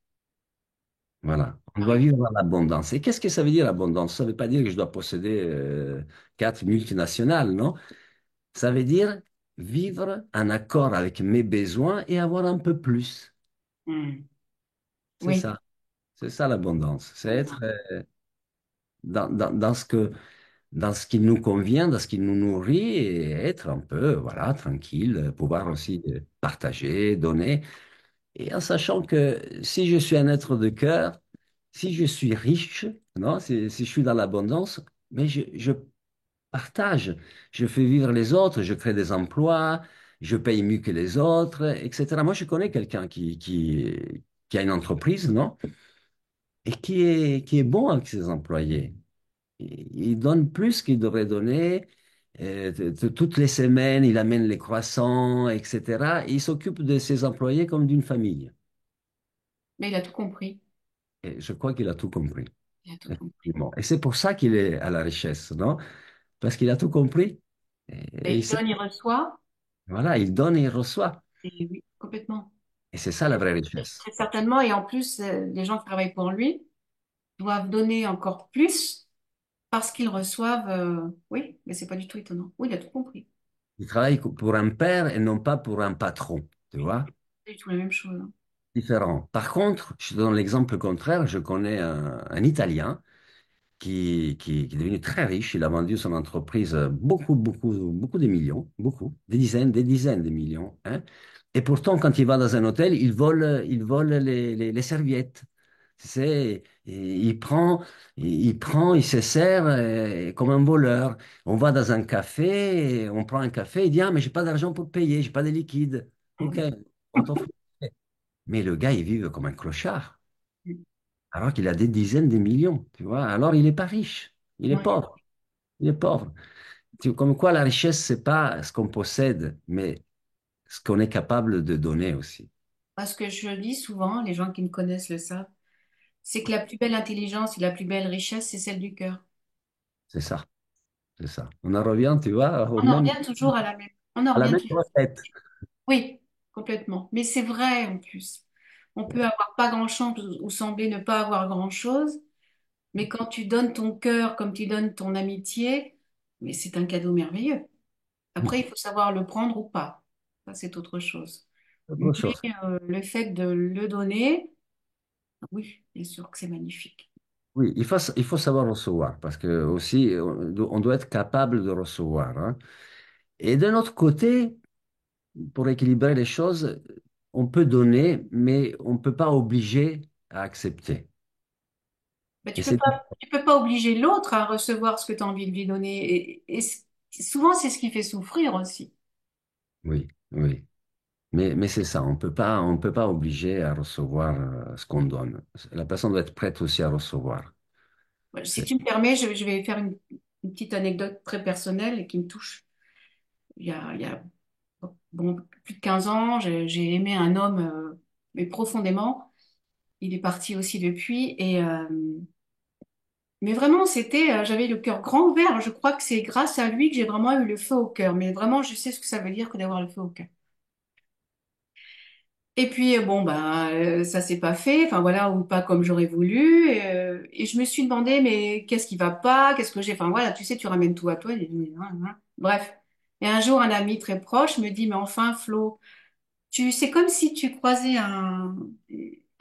Voilà. On doit Ouais. vivre dans l'abondance. Et qu'est-ce que ça veut dire abondance? Ça ne veut pas dire que je dois posséder 4 multinationales, non? Ça veut dire vivre en accord avec mes besoins et avoir un peu plus. Hmm. C'est Oui. ça. C'est ça l'abondance. C'est être dans ce qui nous convient, dans ce qui nous nourrit et être un peu, voilà, tranquille, pouvoir aussi partager, donner. Et en sachant que si je suis un être de cœur, si je suis riche, non, si je suis dans l'abondance, mais je partage, je fais vivre les autres, je crée des emplois, je paye mieux que les autres, etc. Moi, je connais quelqu'un qui a une entreprise, non? Et qui est bon avec ses employés. Il donne plus qu'il devrait donner. Toutes les semaines, il amène les croissants, etc. Et il s'occupe de ses employés comme d'une famille. Mais il a tout compris. Et je crois qu'il a tout compris. Il a tout compris. Effectivement. Et c'est pour ça qu'il est à la richesse, non? Parce qu'il a tout compris. Et Et il donne, il reçoit. voilà, il donne et il reçoit. Et oui, complètement. Et c'est ça la vraie richesse. Très certainement. Et en plus, les gens qui travaillent pour lui doivent donner encore plus parce qu'ils reçoivent. Oui, mais c'est pas du tout étonnant. Oui, il a tout compris. Il travaille pour un père et non pas pour un patron, tu Oui, vois? c'est du tout la même chose, hein. Différent. Par contre, je te donne l'exemple contraire. Je connais un Italien qui est devenu très riche. Il a vendu son entreprise beaucoup, beaucoup, beaucoup de millions, beaucoup, des dizaines de millions, hein. Et pourtant, quand il va dans un hôtel, il vole les serviettes. Tu sais, il se sert comme un voleur. On va dans un café, on prend un café, il dit, ah, mais j'ai pas d'argent pour payer, j'ai pas de liquide. OK, on t'offre. Mais le gars, il vit comme un clochard, alors qu'il a des dizaines de millions, tu vois. Alors, il n'est pas riche, il est Ouais. pauvre, il est pauvre. Comme quoi, la richesse, c'est pas ce qu'on possède, mais ce qu'on est capable de donner aussi. Parce que je dis souvent, les gens qui me connaissent le savent, c'est que la plus belle intelligence et la plus belle richesse, c'est celle du cœur. C'est ça, c'est ça. On en revient, tu vois, On en revient toujours à la même. On en à la revient même toujours. recette. Oui, complètement. Mais c'est vrai en plus. On peut avoir pas grand-chose ou sembler ne pas avoir grand-chose, mais quand tu donnes ton cœur comme tu donnes ton amitié, mais c'est un cadeau merveilleux. Après, il faut savoir le prendre ou pas. Ça, c'est autre chose. Autre Mais chose. le fait de le donner, oui, bien sûr que c'est magnifique. Oui, il faut savoir recevoir, parce que aussi, on doit être capable de recevoir, hein. Et d'un autre côté, pour équilibrer les choses, on peut donner, mais on ne peut pas obliger à accepter. Mais Et c'est tu peux pas obliger l'autre à recevoir ce que tu as envie de lui donner. Souvent, c'est ce qui fait souffrir aussi. oui, oui. Mais c'est ça, on peut pas obliger à recevoir ce qu'on donne. La personne doit être prête aussi à recevoir. Si C'est tu me permets, je vais faire une petite anecdote très personnelle et qui me touche. Il y a bon, plus de 15 ans, j'ai aimé un homme, mais profondément. Il est parti aussi depuis. Mais vraiment, j'avais le cœur grand ouvert. Je crois que c'est grâce à lui que j'ai vraiment eu le feu au cœur. Mais vraiment, je sais ce que ça veut dire que d'avoir le feu au cœur. Et puis, bon, ben, ça s'est pas fait, enfin voilà, ou pas comme j'aurais voulu. Et je me suis demandé, mais qu'est-ce qui va pas? Qu'est-ce que j'ai? Enfin voilà, tu sais, tu ramènes tout à toi. Bref. Et un jour, un ami très proche me dit, mais enfin, Flo, c'est comme si tu croisais un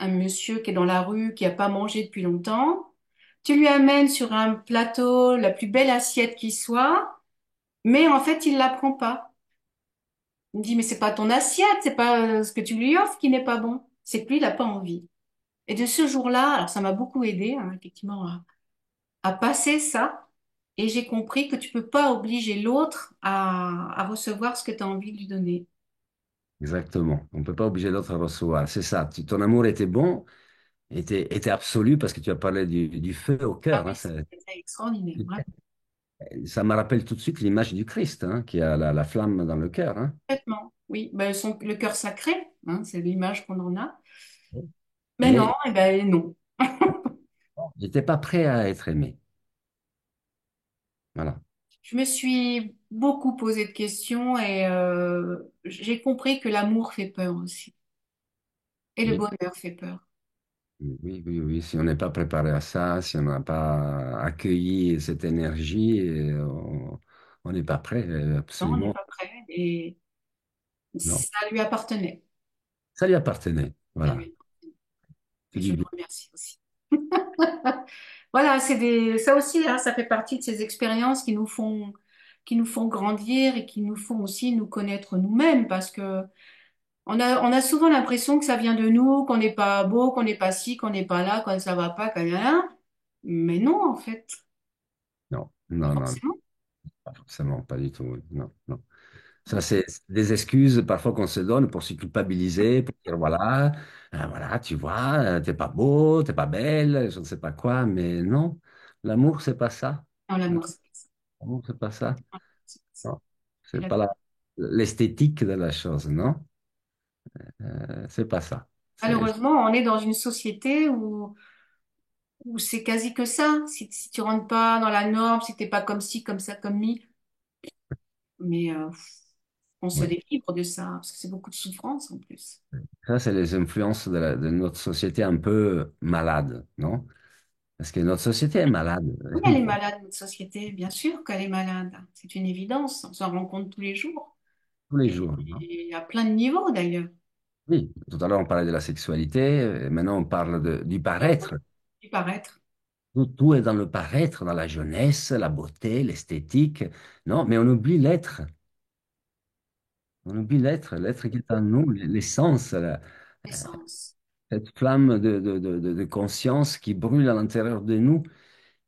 monsieur qui est dans la rue, qui a pas mangé depuis longtemps. Tu lui amènes sur un plateau la plus belle assiette qui soit, mais en fait, il la prend pas. Il me dit, mais c'est pas ton assiette, c'est pas ce que tu lui offres qui n'est pas bon. C'est que lui, il n'a pas envie. Et de ce jour-là, alors ça m'a beaucoup aidé, hein, effectivement, à passer ça. Et j'ai compris que tu peux pas obliger l'autre à recevoir ce que tu as envie de lui donner. exactement. On ne peut pas obliger l'autre à recevoir. C'est ça. Ton amour était bon, était absolu parce que tu as parlé du feu au Ah cœur, oui, hein. c'est extraordinaire, vraiment, Ça me rappelle tout de suite l'image du Christ, hein, qui a la flamme dans le cœur, hein. complètement. Oui, ben, le cœur sacré, hein, c'est l'image qu'on en a. Mais non, Mais eh ben non. il n'était pas prêt à être aimé. Voilà. Je me suis beaucoup posé de questions et j'ai compris que l'amour fait peur aussi. Et le Oui, bonheur fait peur. oui, oui, oui. Si on n'est pas préparé à ça, si on n'a pas accueilli cette énergie, on n'est pas prêt, Non, on n'est absolument. pas prêt. Et Non. ça lui appartenait. Ça lui appartenait. Ça Voilà. lui appartenait. C'est Et je du le bien. remercie aussi. Voilà, ça aussi, hein, ça fait partie de ces expériences qui nous font grandir et qui nous font aussi nous connaître nous-mêmes parce que on a souvent l'impression que ça vient de nous, qu'on n'est pas beau, qu'on n'est pas ci, qu'on n'est pas là, quand ça va pas, quand rien. Mais non, en fait, Non, pas non, non, forcément. pas forcément, pas du tout. Oui. Non, non. Ça, c'est des excuses parfois qu'on se donne pour se culpabiliser, pour dire voilà, voilà, tu vois, t'es pas beau, t'es pas belle, je ne sais pas quoi, mais non, l'amour, c'est pas ça. Non, Hein. l'amour, c'est pas ça. L'amour, c'est pas ça. C'est pas ça. Non, Et c'est pas l'esthétique de la chose, non. C'est pas ça. C'est malheureusement, on est dans une société où où c'est quasi que ça. Si tu rentres pas dans la norme, si t'es pas comme ci, comme ça, comme mi, mais on se Oui. délivre de ça, parce que c'est beaucoup de souffrance en plus. Ça, c'est les influences de notre société un peu malade, non? Parce que notre société est malade. Oui, elle est malade, notre société, bien sûr qu'elle est malade. C'est une évidence, on s'en rend compte tous les jours. Tous les jours, non? Et à plein de niveaux d'ailleurs. Oui, tout à l'heure on parlait de la sexualité, maintenant on parle du paraître. Du paraître. Tout est dans le paraître, dans la jeunesse, la beauté, l'esthétique, non? Mais on oublie l'être. On oublie l'être, l'être qui est en nous, l'essence, Essence. cette flamme de conscience qui brûle à l'intérieur de nous.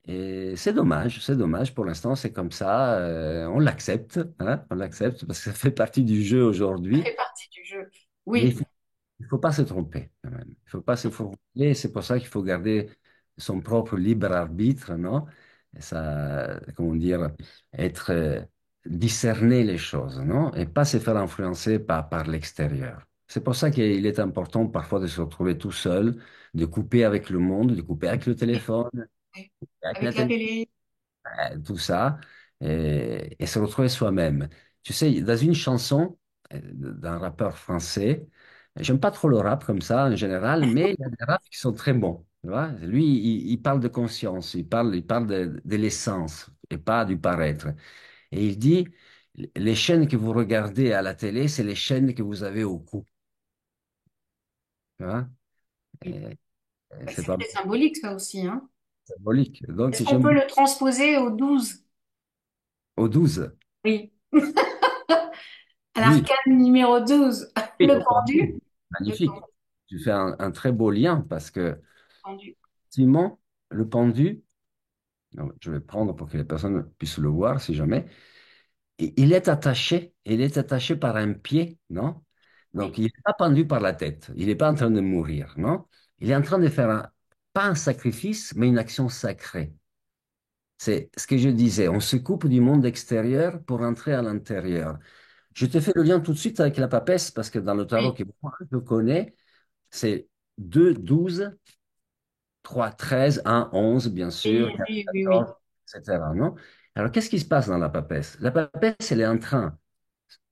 Et c'est dommage, pour l'instant c'est comme ça, on l'accepte, hein, on l'accepte parce que ça fait partie du jeu Ça aujourd'hui. fait partie du jeu. Mais Oui, il faut pas se tromper, quand même. Il faut pas se tromper. C'est pour ça qu'il faut garder son propre libre arbitre, non? Et ça, comment dire, être, discerner les choses, non? Et pas se faire influencer par l'extérieur. C'est pour ça qu'il est important parfois de se retrouver tout seul, de couper avec le monde, de couper avec le oui, téléphone, oui. avec la Avec la télé, télé. tout ça, et se retrouver soi-même. Tu sais, dans une chanson d'un rappeur français, j'aime pas trop le rap comme ça en général, mais il y a des raps qui sont très bons. Tu vois? Lui, il parle de conscience, il parle de l'essence et pas du paraître. Et il dit, les chaînes que vous regardez à la télé, c'est les chaînes que vous avez au cou. Tu vois? Oui. Et- et Ouais, c'est c'est pas très symbolique ça aussi, hein. symbolique. Donc, Est-ce qu'on j'aime peut beaucoup le transposer au 12? au 12. Oui. À Oui. l'arcane numéro 12. Oui, Le au pendu. pendu. Le Magnifique. Tu fais un très beau lien parce que pendu. Simon, le pendu, non, je vais prendre pour que les personnes puissent le voir si jamais, il est attaché par un pied, non? Donc, Oui. il n'est pas pendu par la tête, il n'est pas en train de mourir, non? Il est en train de faire pas un sacrifice, mais une action sacrée. C'est ce que je disais, on se coupe du monde extérieur pour entrer à l'intérieur. Je te fais le lien tout de suite avec la papesse parce que dans le tarot Oui. que moi je connais, c'est 2, 12, 3, 13, 1, 11, bien sûr, Oui, 4, oui, oui, oui. 14, etc. Non? Alors, qu'est-ce qui se passe dans la papesse? La papesse, elle est en train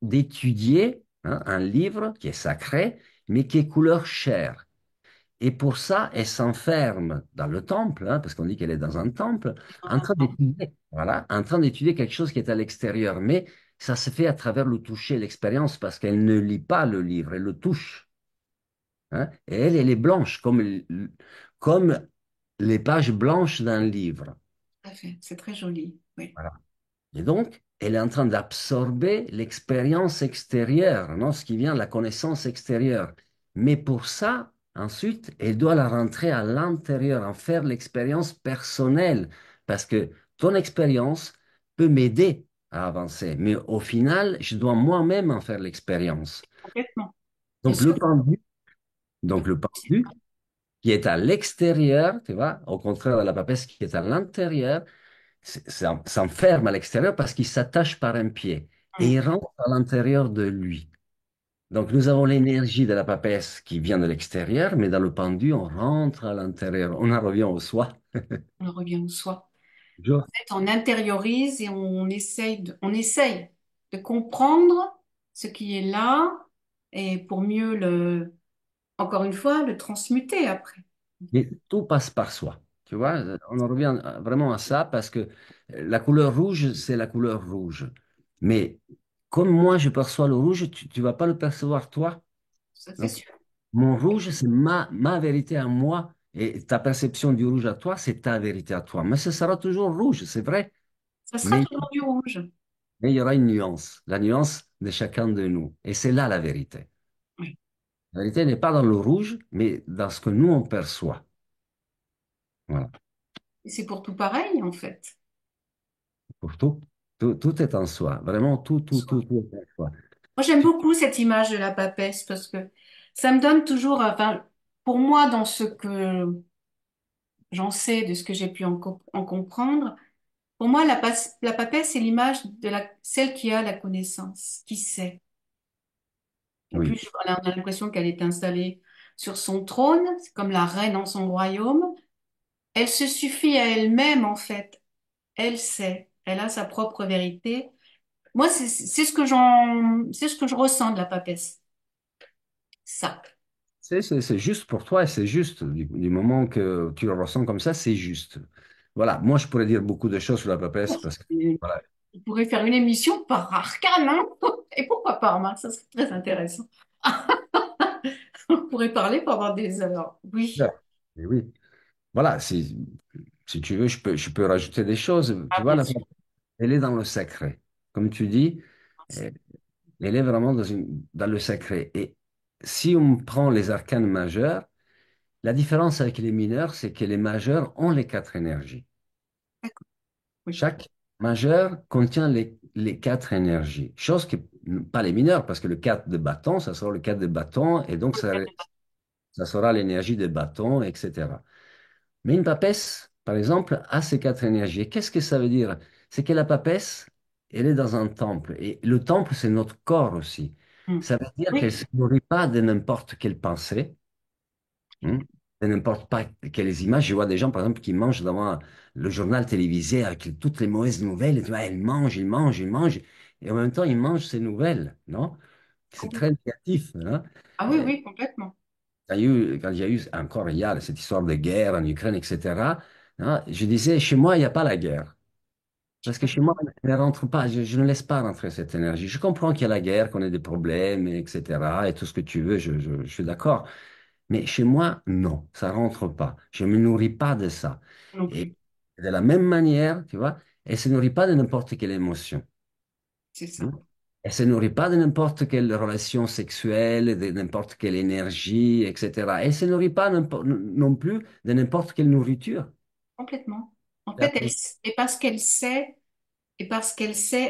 d'étudier un livre qui est sacré, mais qui est couleur chair. Et pour ça, elle s'enferme dans le temple, hein, parce qu'on dit qu'elle est dans un temple, Dans en un train temps. d'étudier, voilà, en train d'étudier quelque chose qui est à l'extérieur. Mais ça se fait à travers le toucher, l'expérience, parce qu'elle ne lit pas le livre, elle le touche. Hein. Et elle est blanche, comme les pages blanches d'un livre. Tout à fait. C'est très joli. Oui. Voilà. Et donc, elle est en train d'absorber l'expérience extérieure, non, ce qui vient de la connaissance extérieure. Mais pour ça, ensuite, elle doit la rentrer à l'intérieur, en faire l'expérience personnelle, parce que ton expérience peut m'aider à avancer, mais au final, je dois moi-même en faire l'expérience. Complètement. Bien Donc, sûr. le pendu qui est à l'extérieur, tu vois, au contraire de la papesse qui est à l'intérieur, s'enferme à l'extérieur parce qu'il s'attache par un pied et Hum. il rentre à l'intérieur de lui. Donc nous avons l'énergie de la papesse qui vient de l'extérieur, mais dans le pendu, on rentre à l'intérieur. On en revient au soi. On revient au soi. Bonjour. En fait, on intériorise et on essaye de comprendre ce qui est là et pour mieux encore une fois, le transmuter après. Mais tout passe par soi. Tu vois, on en revient vraiment à ça parce que la couleur rouge, c'est la couleur rouge. Mais comme moi, je perçois le rouge, tu ne vas pas le percevoir toi. Ça, c'est Donc, sûr. mon rouge, c'est ma vérité à moi. Et ta perception du rouge à toi, c'est ta vérité à toi. Mais ce sera toujours rouge, c'est vrai. Ça sera Mais, toujours du rouge. mais il y aura une nuance, la nuance de chacun de nous. Et c'est là la vérité. Oui. La vérité n'est pas dans le rouge, mais dans ce que nous, on perçoit. Voilà. Et c'est pour tout pareil, en fait. Pour tout. Tout est en soi. Vraiment, tout est en soi. Moi, j'aime beaucoup cette image de la papesse parce que ça me donne toujours, enfin, pour moi, dans ce que j'en sais, de ce que j'ai pu en comprendre, pour moi, la papesse, c'est l'image de celle qui a la connaissance, qui sait. En Oui. plus, on a l'impression qu'elle est installée sur son trône, c'est comme la reine en son royaume. Elle se suffit à elle-même, en fait. Elle sait. Elle a sa propre vérité. Moi, c'est ce que c'est ce que je ressens de la papesse. Ça. C'est juste pour toi et c'est juste. Du moment que tu le ressens comme ça, c'est juste. Voilà, moi je pourrais dire beaucoup de choses sur la papesse parce que Et voilà, on pourrait faire une émission par arcane, hein. Et pourquoi pas, remarque, ça serait très intéressant. On pourrait parler pendant des heures. Oui. et oui. Voilà, si tu veux, je peux rajouter des choses. Tu Ah, vois, bien sûr. elle est dans le sacré. Comme tu dis, elle elle est vraiment dans le sacré. Et si on prend les arcanes majeurs, la différence avec les mineurs, c'est que les majeurs ont les quatre énergies. D'accord. Oui. Chaque majeur contient les quatre énergies. Chose que, pas les mineurs, parce que le 4 de bâton, ça sera le 4 de bâton, et donc ça sera l'énergie des bâtons, etc. Mais une papesse, par exemple, a ces quatre énergies. Et qu'est-ce que ça veut dire? C'est que la papesse, elle est dans un temple. Et le temple, c'est notre corps aussi. Hmm. Ça veut dire qu'elle ne Oui. se nourrit pas de n'importe quelle pensée, hein, de n'importe pas quelles images. Je vois des gens, par exemple, qui mangent devant le journal télévisé avec toutes les mauvaises nouvelles. Et tu vois, ils mangent, ils mangent, ils mangent. Et en même temps, ils mangent ces nouvelles, non? C'est très Complètement. négatif, hein. Ah oui, oui, complètement. Quand il y a eu encore il y a cette histoire de guerre en Ukraine, etc., hein, je disais, chez moi, il n'y a pas la guerre. Parce que chez moi, elle ne rentre pas, je ne laisse pas rentrer cette énergie. Je comprends qu'il y a la guerre, qu'on ait des problèmes, etc., et tout ce que tu veux, je suis d'accord. Mais chez moi, non, ça rentre pas. Je ne me nourris pas de ça. Non Et plus. de la même manière, tu vois, elle ne se nourrit pas de n'importe quelle émotion, C'est hein. ça. Elle ne se nourrit pas de n'importe quelle relation sexuelle, de n'importe quelle énergie, etc. Elle ne se nourrit pas non plus de n'importe quelle nourriture. Complètement. En C'est fait, appris. et parce qu'elle sait,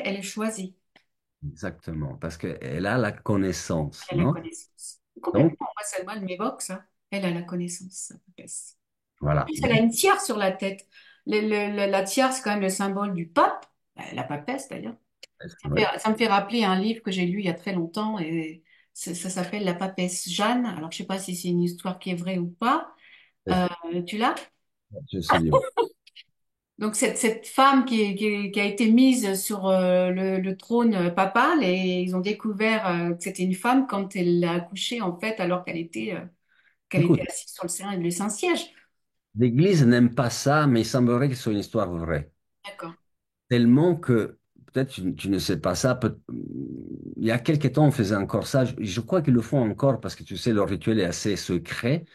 elle choisit. Exactement, parce qu'elle a la connaissance, Elle a la non? connaissance. Donc, Complètement. Moi, ça, moi, elle m'évoque ça. Elle a la connaissance. Ça m'apaise. En voilà. plus, elle a Donc, une tiare sur la tête. La tiare, c'est quand même le symbole du pape, la papesse d'ailleurs. ouais, Ça me fait rappeler un livre que j'ai lu il y a très longtemps et ça s'appelle La papesse Jeanne. Alors, je sais pas si c'est une histoire qui est vraie ou pas. Tu l'as? j'ai ce livre. Donc, cette femme qui a été mise sur le trône papal et ils ont découvert que c'était une femme quand elle l'a accouché, en fait, alors qu'elle était Écoute, assise sur le Saint-Siège. l'Église n'aime pas ça, mais il semblerait que ce soit une histoire vraie. D'accord. Tellement que, peut-être tu ne sais pas ça, il y a quelques temps, on faisait encore ça. Je crois qu'ils le font encore parce que tu sais, le rituel est assez secret.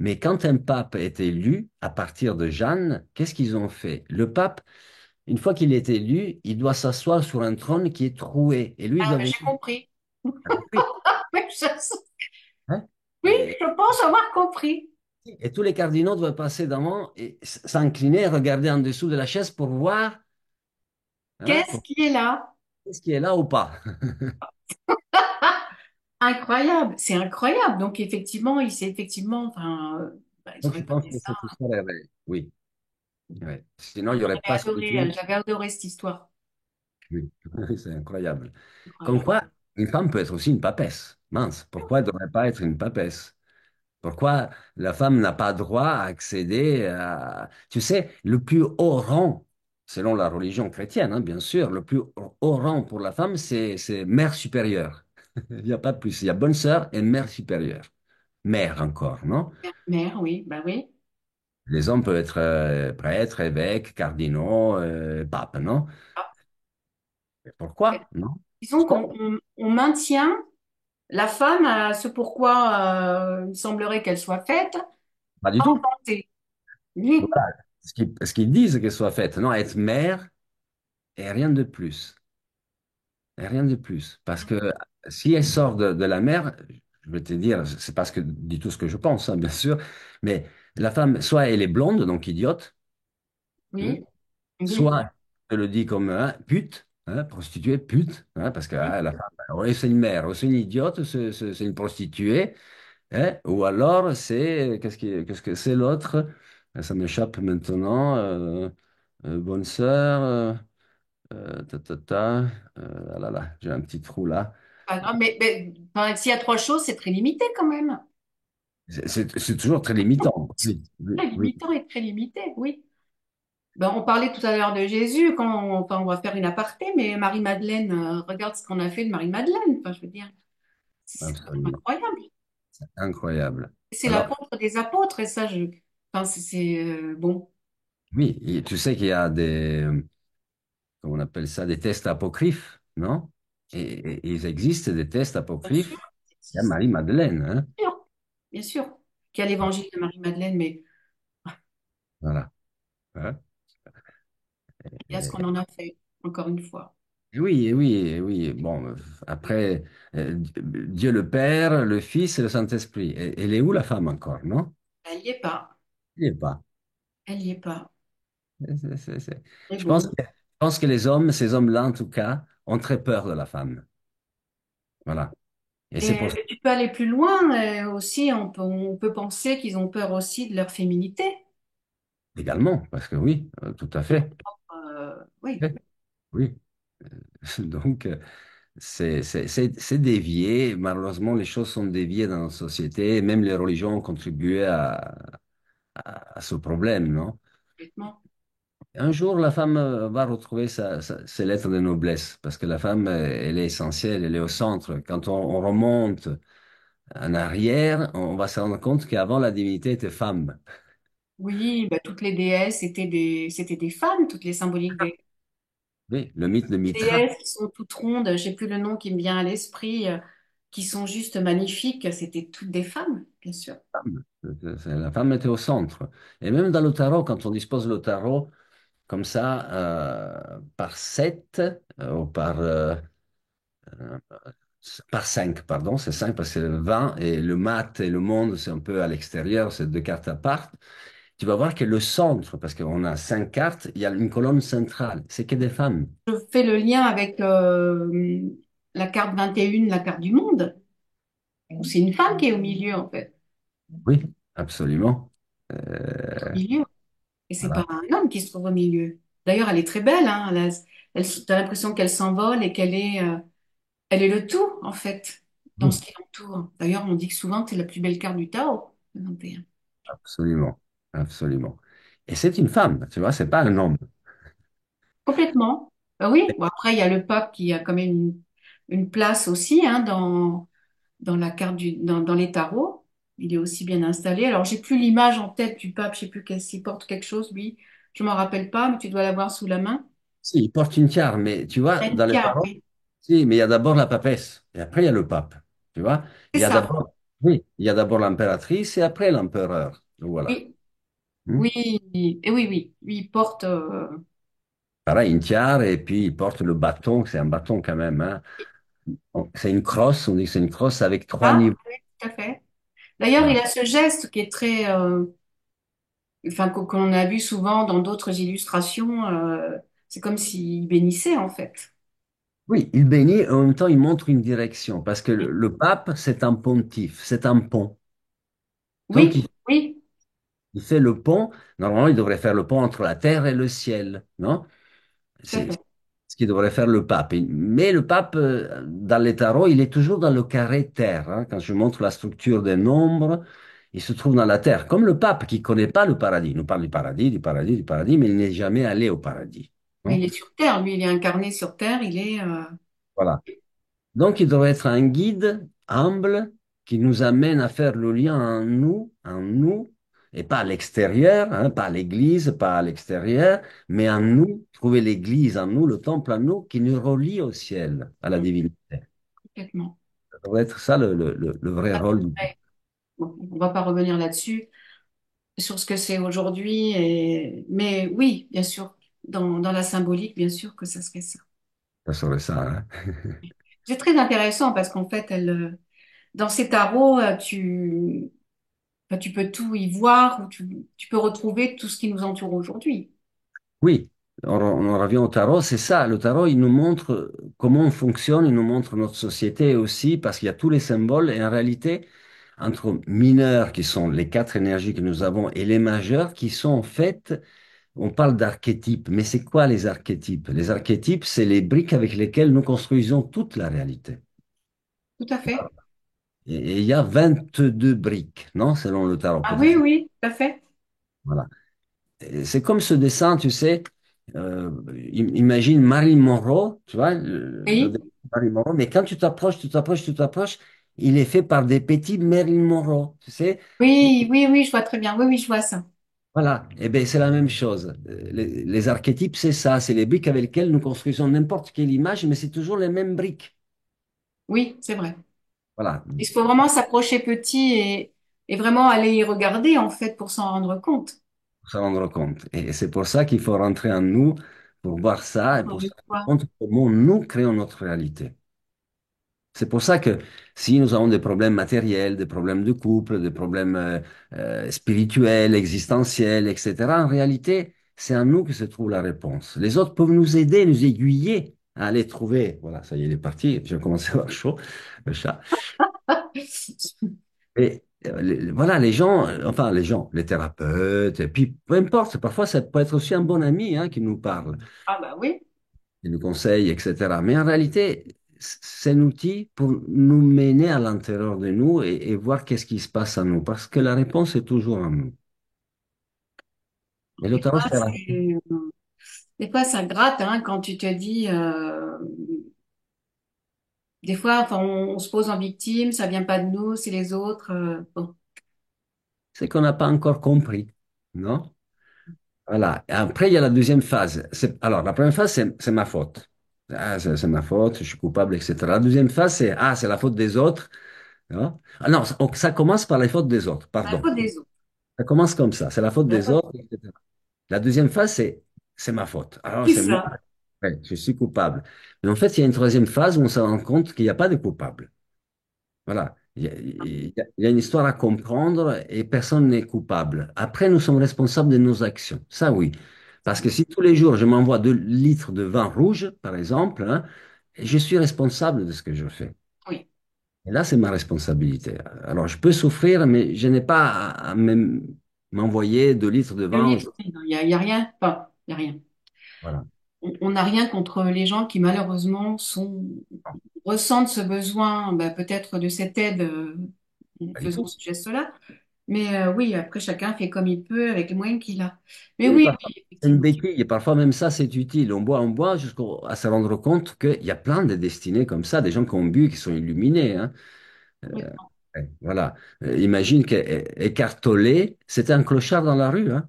Mais quand un pape est élu, à partir de Jeanne, qu'est-ce qu'ils ont fait? Le pape, une fois qu'il est élu, il doit s'asseoir sur un trône qui est troué. Et lui, il Ah, doit mais venir. j'ai compris. T'as compris, Oui, hein? oui, je pense avoir compris. Et tous les cardinaux doivent passer devant et s'incliner, regarder en dessous de la chaise pour voir, hein, Qu'est-ce qui est là? est-ce qu'il est là ou pas. Incroyable, c'est incroyable. Donc effectivement, il s'est effectivement, enfin, bah, ils Donc auraient je pas pense fait que ça. cette histoire est vraie. Oui, ouais. Sinon, il n'y aurait pas ce rituel. J'avais adoré cette histoire. Oui, c'est incroyable. Comme Incroyable. quoi, une femme peut être aussi une papesse. Mince, pourquoi elle ne devrait pas être une papesse? Pourquoi la femme n'a pas droit à accéder à... Tu sais, le plus haut rang, selon la religion chrétienne, hein, bien sûr, le plus haut rang pour la femme, c'est mère supérieure. Il n'y a pas plus. Il y a bonne sœur et mère supérieure. Mère encore, non? Mère, oui, bah oui. Les hommes peuvent être prêtres, évêques, cardinaux, papes, non? Ah, Et pourquoi? Non? disons on maintient la femme à ce pourquoi il semblerait qu'elle soit faite, Pas du tout. enfantée. Oui, Voilà. Ce qu'ils disent qu'elle soit faite, non? Être mère et rien de plus. Et rien de plus. Parce que si elle sort de la mer, je vais te dire, c'est parce que dit tout ce que je pense, hein, bien sûr, mais la femme, soit elle est blonde, donc idiote, hein, oui, oui. soit elle le dit comme hein, pute, hein, prostituée, pute, hein, parce que hein, la femme, ouais, c'est une mère, ou c'est une idiote, c'est une prostituée, hein, ou alors c'est, qu'est-ce que c'est l'autre? Ça m'échappe maintenant. Bonne sœur, ta, ta, ta, ah là là, j'ai un petit trou là. Pas grave, mais enfin, s'il y a trois choses, c'est très limité quand même. C'est toujours très limitant. Oui, oui, Très oui. limitant et très limité, oui. Ben, on parlait tout à l'heure de Jésus, quand enfin, on va faire une aparté, mais Marie-Madeleine, regarde ce qu'on a fait de Marie-Madeleine. Enfin, je veux dire, c'est quand même Absolument. incroyable. Incroyable. C'est Alors, l'apôtre des apôtres, et ça, enfin, bon, oui, et tu sais qu'il y a comment on appelle ça, des tests apocryphes, non? Et il existe des tests bien sûr, apocryphes. ça Il y a existe, Marie-Madeleine, hein? bien sûr, bien sûr. Qu'il y a l'évangile de Marie-Madeleine, mais Voilà. Hein. il y a ce qu'on en a fait, encore une fois. Oui, oui, oui. Bon, après, Dieu le Père, le Fils et le Saint-Esprit. Elle est où la femme encore, non? Elle n'y est pas, Elle n'y est pas. elle n'y est pas. Mais Je bon. pense que les hommes, ces hommes-là en tout cas, ont très peur de la femme. Voilà. Et c'est pour ça Et tu peux aller plus loin, aussi, on peut penser qu'ils ont peur aussi de leur féminité. également, parce que oui, tout à fait. Oui, Oui. Oui. Donc, c'est dévié. Malheureusement, les choses sont déviées dans notre société. Même les religions ont contribué à ce problème, non? complètement. Un jour, la femme va retrouver ses lettres de noblesse, parce que la femme, elle est essentielle, elle est au centre. Quand on remonte en arrière, on va se rendre compte qu'avant, la divinité était femme. Oui, bah, toutes les déesses c'était des femmes, toutes les symboliques des Oui, le mythe de Mitra. déesses qui sont toutes rondes, j'ai plus le nom qui me vient à l'esprit, qui sont juste magnifiques, c'était toutes des femmes, bien sûr. La femme était au centre. Et même dans le tarot, quand on dispose le tarot comme ça, par 7 ou euh, par 5 pardon, c'est 5 parce que c'est le 20 et le mat et le monde, c'est un peu à l'extérieur, c'est deux cartes à part. Tu vas voir que le centre, parce qu'on a 5 cartes, il y a une colonne centrale, c'est que des femmes. Je fais le lien avec la carte 21, la carte du monde, où c'est une femme qui est au milieu, en fait. Oui, absolument. Au Euh, milieu. Et c'est pas voilà. un homme qui se trouve au milieu. D'ailleurs, elle est très belle, hein. T'as l'impression qu'elle s'envole et elle est le tout, en fait, dans Oui, ce qui l'entoure. D'ailleurs, on dit que souvent que c'est la plus belle carte du Tao, le 21. absolument. Absolument. Et c'est une femme, tu vois, c'est pas un homme. Complètement. Oui, bon, après, il y a le pape qui a quand même une place aussi, hein, dans la carte dans les tarots. Il est aussi bien installé. Alors, j'ai plus l'image en tête du pape, je sais plus s'il porte quelque chose, lui. Je m'en rappelle pas, mais tu dois l'avoir sous la main. Si, il porte une tiare, mais tu vois, Un dans les tiare, paroles, oui. si, mais il y a d'abord la papesse, et après il y a le pape. Tu vois, C'est il y a ça. d'abord, oui, il y a d'abord l'impératrice et après l'empereur. Voilà. Oui, Hmm. oui, et oui, oui. Lui, il porte. Pareil, une tiare, et puis il porte le bâton, c'est un bâton quand même, hein. C'est une crosse, on dit que c'est une crosse avec trois Ah, niveaux. oui, tout à fait. D'ailleurs, il Voilà. a ce geste qui est très, enfin, qu'on a vu souvent dans d'autres illustrations. C'est comme s'il bénissait, en fait. Oui, il bénit et en même temps il montre une direction, parce que le pape, c'est un pontife, c'est un pont. Donc Oui, oui, il fait le pont, normalement il devrait faire le pont entre la terre et le ciel, non? tout à C'est fait. ce qui devrait faire le pape. Mais le pape, dans les tarots, il est toujours dans le carré terre, hein. Quand je montre la structure des nombres, il se trouve dans la terre. Comme le pape qui ne connaît pas le paradis. Il nous parle du paradis, du paradis, du paradis, mais il n'est jamais allé au paradis, Mais non? il est sur Terre, lui, il est incarné sur Terre, Voilà. Donc il devrait être un guide humble qui nous amène à faire le lien en nous, et pas à l'extérieur, hein, pas à l'église, pas à l'extérieur, mais en nous, trouver l'église en nous, le temple en nous, qui nous relie au ciel, à la divinité. complètement. Ça devrait être ça le vrai Ça rôle. devrait- Bon, on va pas revenir là-dessus, sur ce que c'est aujourd'hui, mais oui, bien sûr, dans la symbolique, bien sûr que ça serait ça. Ça serait ça, hein. C'est très intéressant parce qu'en fait, dans ces tarots, enfin, tu peux tout y voir, ou tu peux retrouver tout ce qui nous entoure aujourd'hui. Oui, on revient au tarot, c'est ça. Le tarot, il nous montre comment on fonctionne, il nous montre notre société aussi, parce qu'il y a tous les symboles, et en réalité, entre mineurs, qui sont les quatre énergies que nous avons, et les majeurs, qui sont en fait, on parle d'archétypes, mais c'est quoi les archétypes? Les archétypes, c'est les briques avec lesquelles nous construisons toute la réalité. Tout à fait. Et il y a 22 briques, non? Selon le tarot, Ah peut-être. oui, oui, tout à fait. Voilà. C'est comme ce dessin, tu sais. Imagine Marilyn Monroe, tu vois, le Oui, dessin de Marilyn Monroe, mais quand tu t'approches, tu t'approches, tu t'approches, il est fait par des petits Marilyn Monroe, tu sais. oui, oui, oui, je vois très bien. Oui, oui, je vois ça. Voilà, et bien c'est la même chose. Les archétypes, c'est ça, c'est les briques avec lesquelles nous construisons n'importe quelle image, mais c'est toujours les mêmes briques. Oui, c'est vrai. Voilà, Il faut vraiment s'approcher petit et vraiment aller y regarder, en fait, pour s'en rendre compte. pour se rendre compte. Et c'est pour ça qu'il faut rentrer en nous pour voir ça et Encore pour se une rendre fois. compte comment nous créons notre réalité. C'est pour ça que si nous avons des problèmes matériels, des problèmes de couple, des problèmes spirituels, existentiels, etc., en réalité, c'est en nous que se trouve la réponse. Les autres peuvent nous aider, nous aiguiller à aller trouver. Voilà, ça y est, il est parti. J'ai commencé à avoir chaud, le chat. Et voilà, les gens, enfin les gens, les thérapeutes, et puis peu importe, parfois ça peut être aussi un bon ami hein, qui nous parle. Ah bah oui. Qui nous conseille, etc. Mais en réalité, c'est un outil pour nous mener à l'intérieur de nous et voir qu'est-ce qui se passe en nous, parce que la réponse est toujours en nous. Et le Des tarot, fois, c'est la... des fois, ça gratte, hein, quand tu te dis, des fois, enfin, on se pose en victime, ça vient pas de nous, c'est les autres. Bon. c'est qu'on n'a pas encore compris, non? Voilà. Et après, il y a la deuxième phase. Alors, la première phase, c'est ma faute. Ah, c'est ma faute, je suis coupable, etc. La deuxième phase, c'est ah, c'est la faute des autres. Non, ah non, ça commence par les fautes des autres, À la pardon. faute des autres. Ça commence comme ça, c'est la faute À la des faute- autres, etc. La deuxième phase, c'est ma faute. Alors, C'est c'est moi, ça. ouais, je suis coupable. Mais en fait, il y a une troisième phase où on se rend compte qu'il n'y a pas de coupable. Voilà. Il y a une histoire à comprendre et personne n'est coupable. Après, nous sommes responsables de nos actions. Ça, oui. Parce que si tous les jours, je m'envoie 2 litres de vin rouge, par exemple, hein, je suis responsable de ce que je fais. Oui. Et là, c'est ma responsabilité. Alors, je peux souffrir, mais je n'ai pas m'envoyer 2 litres de Le vin. livre, oui, non, il y a rien. Enfin, il y a rien. Voilà. On n'a rien contre les gens qui malheureusement ressentent ce besoin, bah, peut-être de cette aide en Pas du faisant tout. ce geste-là. Mais oui, après chacun fait comme il peut avec les moyens qu'il a. Mais Oui, oui, parfois, oui, c'est une effectivement. béquille. Et parfois, même ça, c'est utile. On boit jusqu'à se rendre compte qu'il y a plein de destinées comme ça, des gens qui ont bu, qui sont illuminés. Hein. Oui, Ouais, voilà. Imagine qu'Eckhart Tolle, c'était un clochard dans la rue. Hein.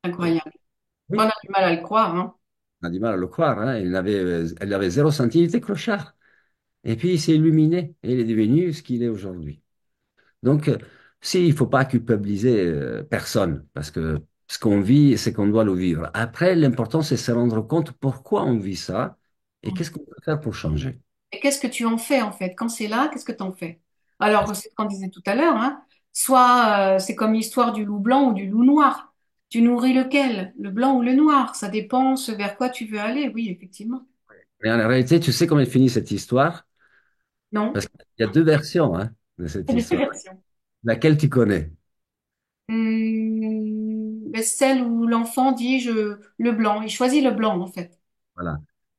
incroyable. On Oui, a du mal à le croire, hein. on a du mal à le croire. Hein. Il avait 0 centime, il était clochard. Et puis, il s'est illuminé et il est devenu ce qu'il est aujourd'hui. Donc, si, il ne faut pas culpabiliser personne, parce que ce qu'on vit, c'est qu'on doit le vivre. Après, l'important, c'est se rendre compte pourquoi on vit ça et qu'est-ce qu'on peut faire pour changer. Et qu'est-ce que tu en fais en fait? Quand c'est là, qu'est-ce que tu en fais? Alors, c'est ce qu'on disait tout à l'heure, hein. Soit c'est comme l'histoire du loup blanc ou du loup noir. Tu nourris lequel? Le blanc ou le noir? Ça dépend ce vers quoi tu veux aller. Oui, effectivement. Mais en réalité, tu sais comment elle finit cette histoire? Non? Parce qu'il y a 2 versions hein, de cette Il y a deux histoire. versions. Laquelle tu connais? Ben, celle où l'enfant dit le blanc. Il choisit le blanc en fait. Voilà.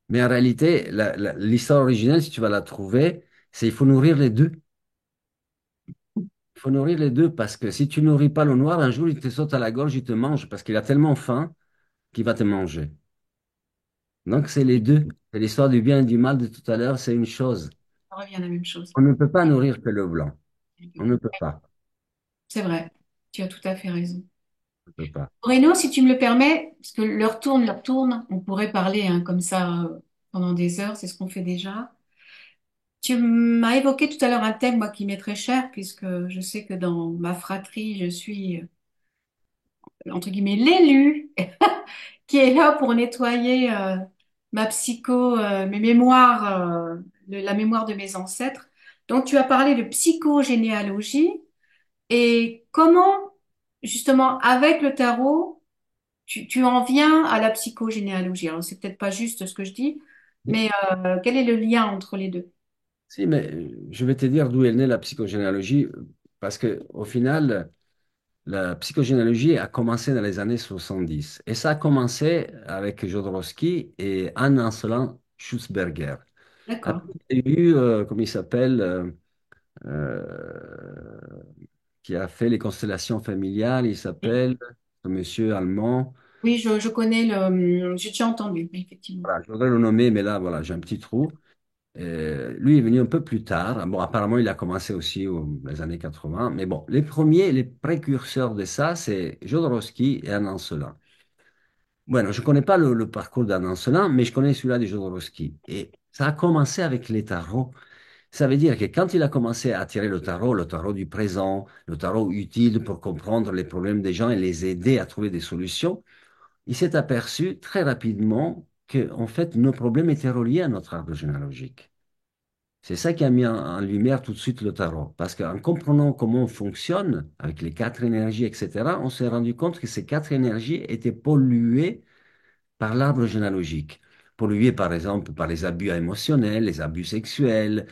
Mais en réalité, l'histoire originelle, si tu vas la trouver, c'est il faut nourrir les deux. Il faut nourrir les deux parce que si tu nourris pas le noir, un jour, il te saute à la gorge, il te mange parce qu'il a tellement faim qu'il va te manger. Donc, c'est les deux. C'est l'histoire du bien et du mal de tout à l'heure, c'est une chose. Ça revient à la même chose. On ne peut pas nourrir que le blanc. On ne peut pas. C'est vrai. Tu as tout à fait raison. On ne peut pas. Renaud, si tu me le permets, parce que l'heure tourne, on pourrait parler hein, comme ça pendant des heures, c'est ce qu'on fait déjà. Tu m'as évoqué tout à l'heure un thème, moi, qui m'est très cher, puisque je sais que dans ma fratrie, je suis, entre guillemets, l'élu qui est là pour nettoyer ma psycho, mes mémoires, la mémoire de mes ancêtres. Donc, tu as parlé de psychogénéalogie et comment, justement, avec le tarot, tu en viens à la psychogénéalogie. Alors, c'est peut-être pas juste ce que je dis, mais quel est le lien entre les deux? Si, mais je vais te dire d'où est née la psychogénéalogie, parce que au final, la psychogénéalogie a commencé dans les années 70. Et ça a commencé avec Jodorowsky et Anne-Ancelin Schutzberger. D'accord. Après, il y a eu, comment il s'appelle, euh, qui a fait les constellations familiales. Il Oui, s'appelle un monsieur allemand. oui, je connais j'ai déjà entendu, oui, effectivement. Voilà, je voudrais le nommer, mais là, voilà, j'ai un petit trou. Lui est venu un peu plus tard. Bon, apparemment, il a commencé aussi aux les années 80. Mais bon, les premiers, les précurseurs de ça, c'est Jodorowsky et Anand Solan. Bueno, je ne connais pas le parcours d'Anand Solan, mais je connais celui-là de Jodorowsky. Et ça a commencé avec les tarots. Ça veut dire que quand il a commencé à tirer le tarot du présent, le tarot utile pour comprendre les problèmes des gens et les aider à trouver des solutions, il s'est aperçu très rapidement que, en fait, nos problèmes étaient reliés à notre arbre généalogique. C'est ça qui a mis en lumière tout de suite le tarot. Parce qu'en comprenant comment on fonctionne avec les quatre énergies, etc., on s'est rendu compte que ces quatre énergies étaient polluées par l'arbre généalogique. Polluées, par exemple, par les abus émotionnels, les abus sexuels,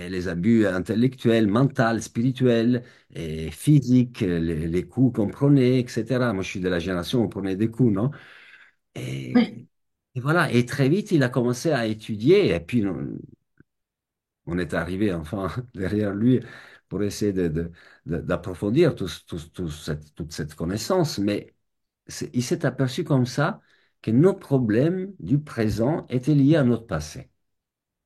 les abus intellectuels, mentaux, spirituels, et physiques, les coups qu'on prenait, etc. Moi, je suis de la génération où on prenait des coups, non? Oui, Et, et voilà. Et très vite, il a commencé à étudier. Et puis, on est arrivé enfin derrière lui pour essayer d'approfondir toute cette connaissance. Mais il s'est aperçu comme ça que nos problèmes du présent étaient liés à notre passé.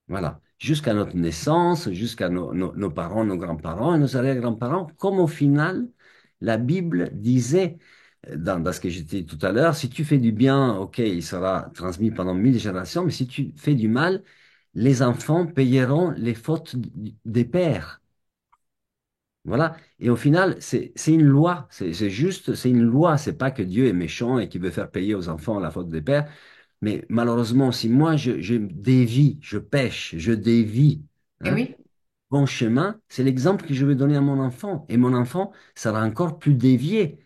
Voilà. Jusqu'à notre naissance, jusqu'à nos parents, nos grands-parents et nos arrière-grands-parents, comme au final, la Bible disait, dans ce que j'ai dit tout à l'heure, si tu fais du bien, ok, il sera transmis pendant 1000 générations, mais si tu fais du mal, les enfants payeront les fautes des pères. Voilà. Et au final, c'est une loi. C'est juste, c'est une loi. C'est pas que Dieu est méchant et qu'il veut faire payer aux enfants la faute des pères. Mais malheureusement, si moi je dévie, je pêche, je dévie, et hein, oui, bon chemin, c'est l'exemple que je vais donner à mon enfant. Et mon enfant sera encore plus dévié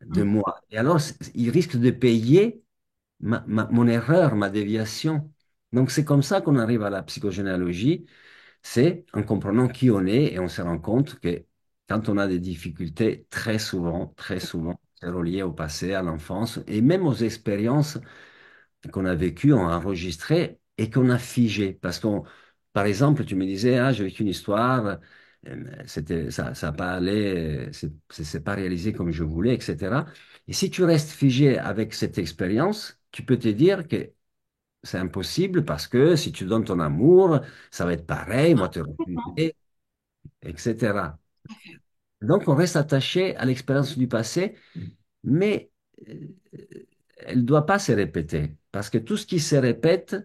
de mm, moi. Et alors, il risque de payer mon erreur, ma déviation. Donc, c'est comme ça qu'on arrive à la psychogénéalogie. C'est en comprenant qui on est et on se rend compte que quand on a des difficultés, très souvent, c'est relié au passé, à l'enfance et même aux expériences qu'on a vécu, on a enregistré et qu'on a figé. Parce qu'on, par exemple, tu me disais, ah, j'ai vécu une histoire, ça a pas allé, c'est pas réalisé comme je voulais, etc. Et si tu restes figé avec cette expérience, tu peux te dire que c'est impossible parce que si tu donnes ton amour, ça va être pareil, moi te complètement. refuser, etc. Donc on reste attaché à l'expérience du passé, mais euh, elle ne doit pas se répéter. Parce que tout ce qui se répète,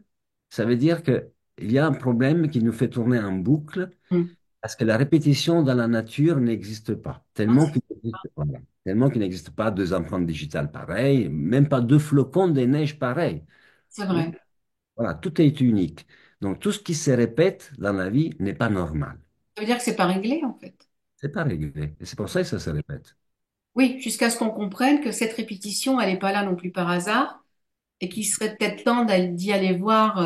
ça veut dire qu'il y a un problème qui nous fait tourner en boucle, Mm. parce que la répétition dans la nature n'existe pas. Ah, Voilà. Tellement qu'il n'existe pas deux empreintes digitales pareilles, même pas deux flocons de neige pareils. c'est Hein. vrai. Voilà, tout est unique. Donc tout ce qui se répète dans la vie n'est pas normal. Ça veut dire que c'est pas réglé, en fait. C'est pas régulier. Et c'est pour ça que ça se répète. Oui, jusqu'à ce qu'on comprenne que cette répétition, elle n'est pas là non plus par hasard et qu'il serait peut-être temps d'y aller voir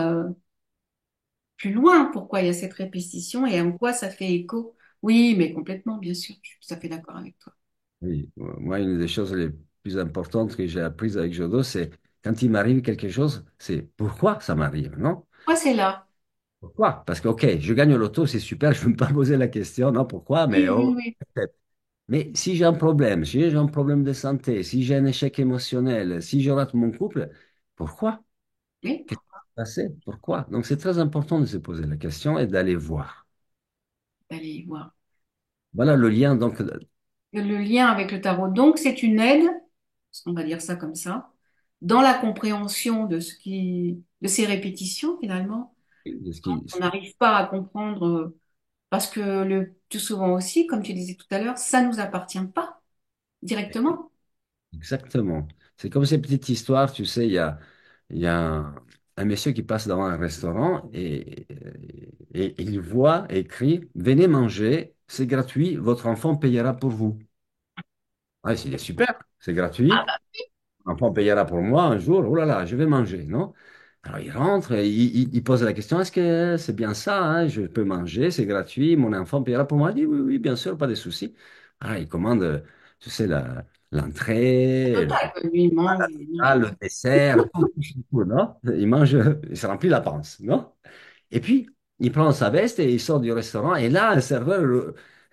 plus loin pourquoi il y a cette répétition et en quoi ça fait écho. Oui, mais complètement, bien sûr, je suis tout à fait d'accord avec toi. Oui, moi, une des choses les plus importantes que j'ai apprises avec Jodo, c'est quand il m'arrive quelque chose, c'est pourquoi ça m'arrive, non? Pourquoi c'est là? Pourquoi? Parce que, OK, je gagne au loto, c'est super, je ne vais pas poser la question, non, pourquoi? Mais, Oui, oui, oh, oui. mais si j'ai un problème, si j'ai un problème de santé, si j'ai un échec émotionnel, si je rate mon couple, pourquoi? Oui, Qu'est-ce qui s'est passé? Pourquoi? Donc, c'est très important de se poser la question et d'aller voir. allez voir. Voilà le lien, donc, Le lien avec le tarot, donc, c'est une aide, on va dire ça comme ça, dans la compréhension de ces répétitions, finalement. de ce Quand qui, on n'arrive pas à comprendre, parce que tout souvent aussi, comme tu disais tout à l'heure, ça nous appartient pas directement. exactement. C'est comme ces petites histoires, tu sais, il y a un monsieur qui passe devant un restaurant et il voit écrit, venez manger, c'est gratuit, votre enfant payera pour vous. Ah, c'est super, c'est gratuit, l'enfant payera pour moi un jour, oh là là, je vais manger, non? Alors il rentre, et il pose la question, est-ce que c'est bien ça, hein, je peux manger, c'est gratuit, mon enfant payera pour moi? Il dit, oui, oui, bien sûr, pas de souci. Ah, il commande, tu sais, l'entrée, Total, quoi. Lui, il mange. ah, le dessert, tout, non? Il mange, il se remplit la panse, non? Et puis, il prend sa veste et il sort du restaurant. Et là, un serveur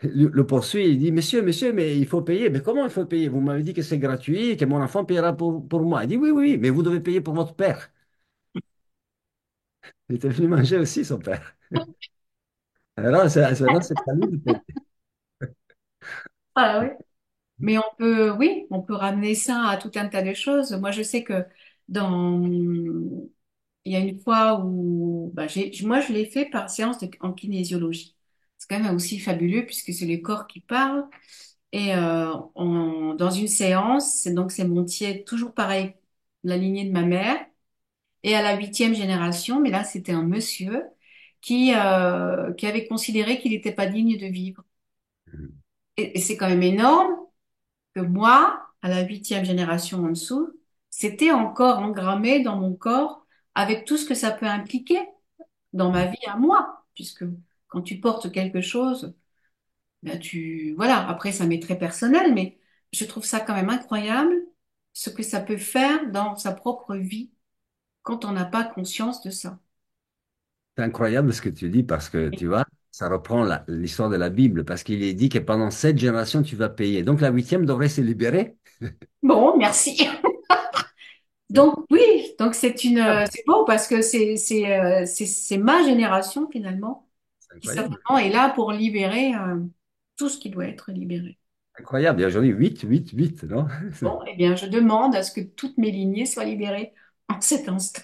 le poursuit. Il dit, Monsieur, monsieur, mais il faut payer. Mais comment il faut payer? Vous m'avez dit que c'est gratuit, que mon enfant paiera pour moi. Il dit, oui, oui, oui, mais vous devez payer pour votre père. Il était venu manger aussi, son père. Alors, c'est à lui de payer. Ah ouais. Mais on peut, oui, on peut ramener ça à tout un tas de choses. Moi, je sais que dans, il y a une fois où, bah, moi, je l'ai fait par séance en kinésiologie. C'est quand même aussi fabuleux puisque c'est le corps qui parle. Et dans une séance, donc c'est Montier, toujours pareil, la lignée de ma mère, et à la 8e génération, mais là, c'était un monsieur qui avait considéré qu'il n'était pas digne de vivre. Et c'est quand même énorme que moi, à la 8e génération en dessous, c'était encore engrammé dans mon corps avec tout ce que ça peut impliquer dans ma vie à moi, puisque quand tu portes quelque chose, ben voilà, après ça m'est très personnel, mais je trouve ça quand même incroyable ce que ça peut faire dans sa propre vie quand on n'a pas conscience de ça. C'est incroyable ce que tu dis parce que, tu vois, ça reprend l'histoire de la Bible parce qu'il est dit que pendant 7 générations, tu vas payer. Donc, la 8e devrait se libérer. Bon, merci. C'est Donc oui, donc incroyable. c'est beau parce que c'est ma génération finalement C'est qui incroyable. certainement est là pour libérer tout ce qui doit être libéré. Incroyable. Il y a aujourd'hui 8, 8, 8, non? Bon, eh bien, je demande à ce que toutes mes lignées soient libérées en cet instant.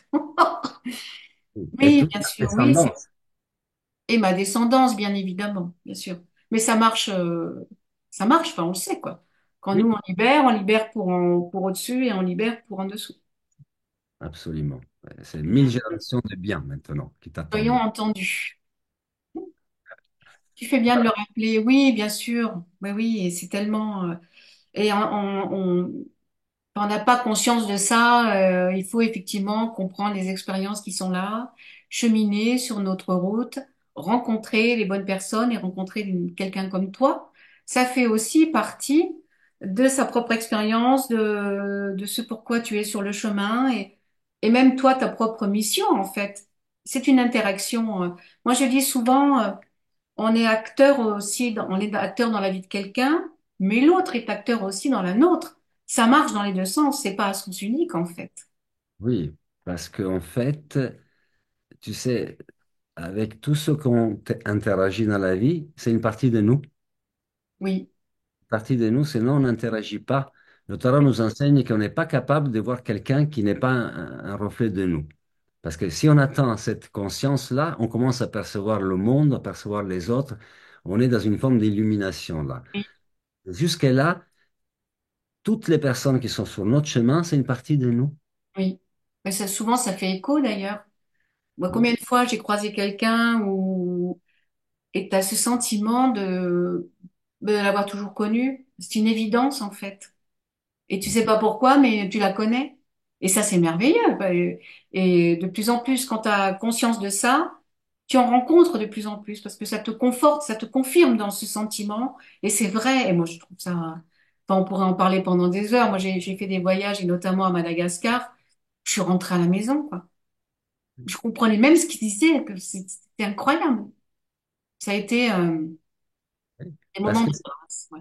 Et Oui, toute bien la sûr, oui, descendance. et ma descendance, bien évidemment, bien sûr. Mais ça marche, enfin, on le sait, quoi. Quand Oui, nous, on libère pour au-dessus et on libère pour en dessous. absolument. Ouais, c'est Eh bien, 1000 générations de bien maintenant qui soyons t'attendent. entendus. Tu fais bien de le rappeler. Oui, bien sûr. Oui, oui, et c'est tellement... et quand on n'a pas conscience de ça, il faut effectivement comprendre les expériences qui sont là, cheminer sur notre route, rencontrer les bonnes personnes et rencontrer quelqu'un comme toi. Ça fait aussi partie de sa propre expérience, de ce pourquoi tu es sur le chemin et même toi, ta propre mission, en fait. C'est une interaction. Moi, je dis souvent, on est acteur aussi, on est acteur dans la vie de quelqu'un, mais l'autre est acteur aussi dans la nôtre. Ça marche dans les deux sens, c'est pas à sens unique en fait. Oui, parce qu'en fait, tu sais, avec tout ce qu'on interagit dans la vie, c'est une partie de nous. Oui, Partie de nous, sinon on n'interagit pas. Le Torah nous enseigne qu'on n'est pas capable de voir quelqu'un qui n'est pas un reflet de nous. Parce que si on atteint cette conscience-là, on commence à percevoir le monde, à percevoir les autres. On est dans une forme d'illumination là. oui, Jusque-là, toutes les personnes qui sont sur notre chemin, c'est une partie de nous. oui. Mais ça, souvent, ça fait écho d'ailleurs. Moi, Oui, combien de fois j'ai croisé quelqu'un où et t'as ce sentiment de l'avoir toujours connu. C'est une évidence en fait. Et tu sais pas pourquoi, mais tu la connais. Et ça, c'est merveilleux. Bah, et de plus en plus, quand tu as conscience de ça, tu en rencontres de plus en plus parce que ça te conforte, ça te confirme dans ce sentiment. Et c'est vrai. Et moi, je trouve ça. Enfin, on pourrait en parler pendant des heures. Moi, j'ai fait des voyages et notamment à Madagascar. Je suis rentrée à la maison, quoi. Je comprenais même ce qu'ils disaient, que c'était incroyable. Ça a été oui. des Parce moments que de grâce. Ouais.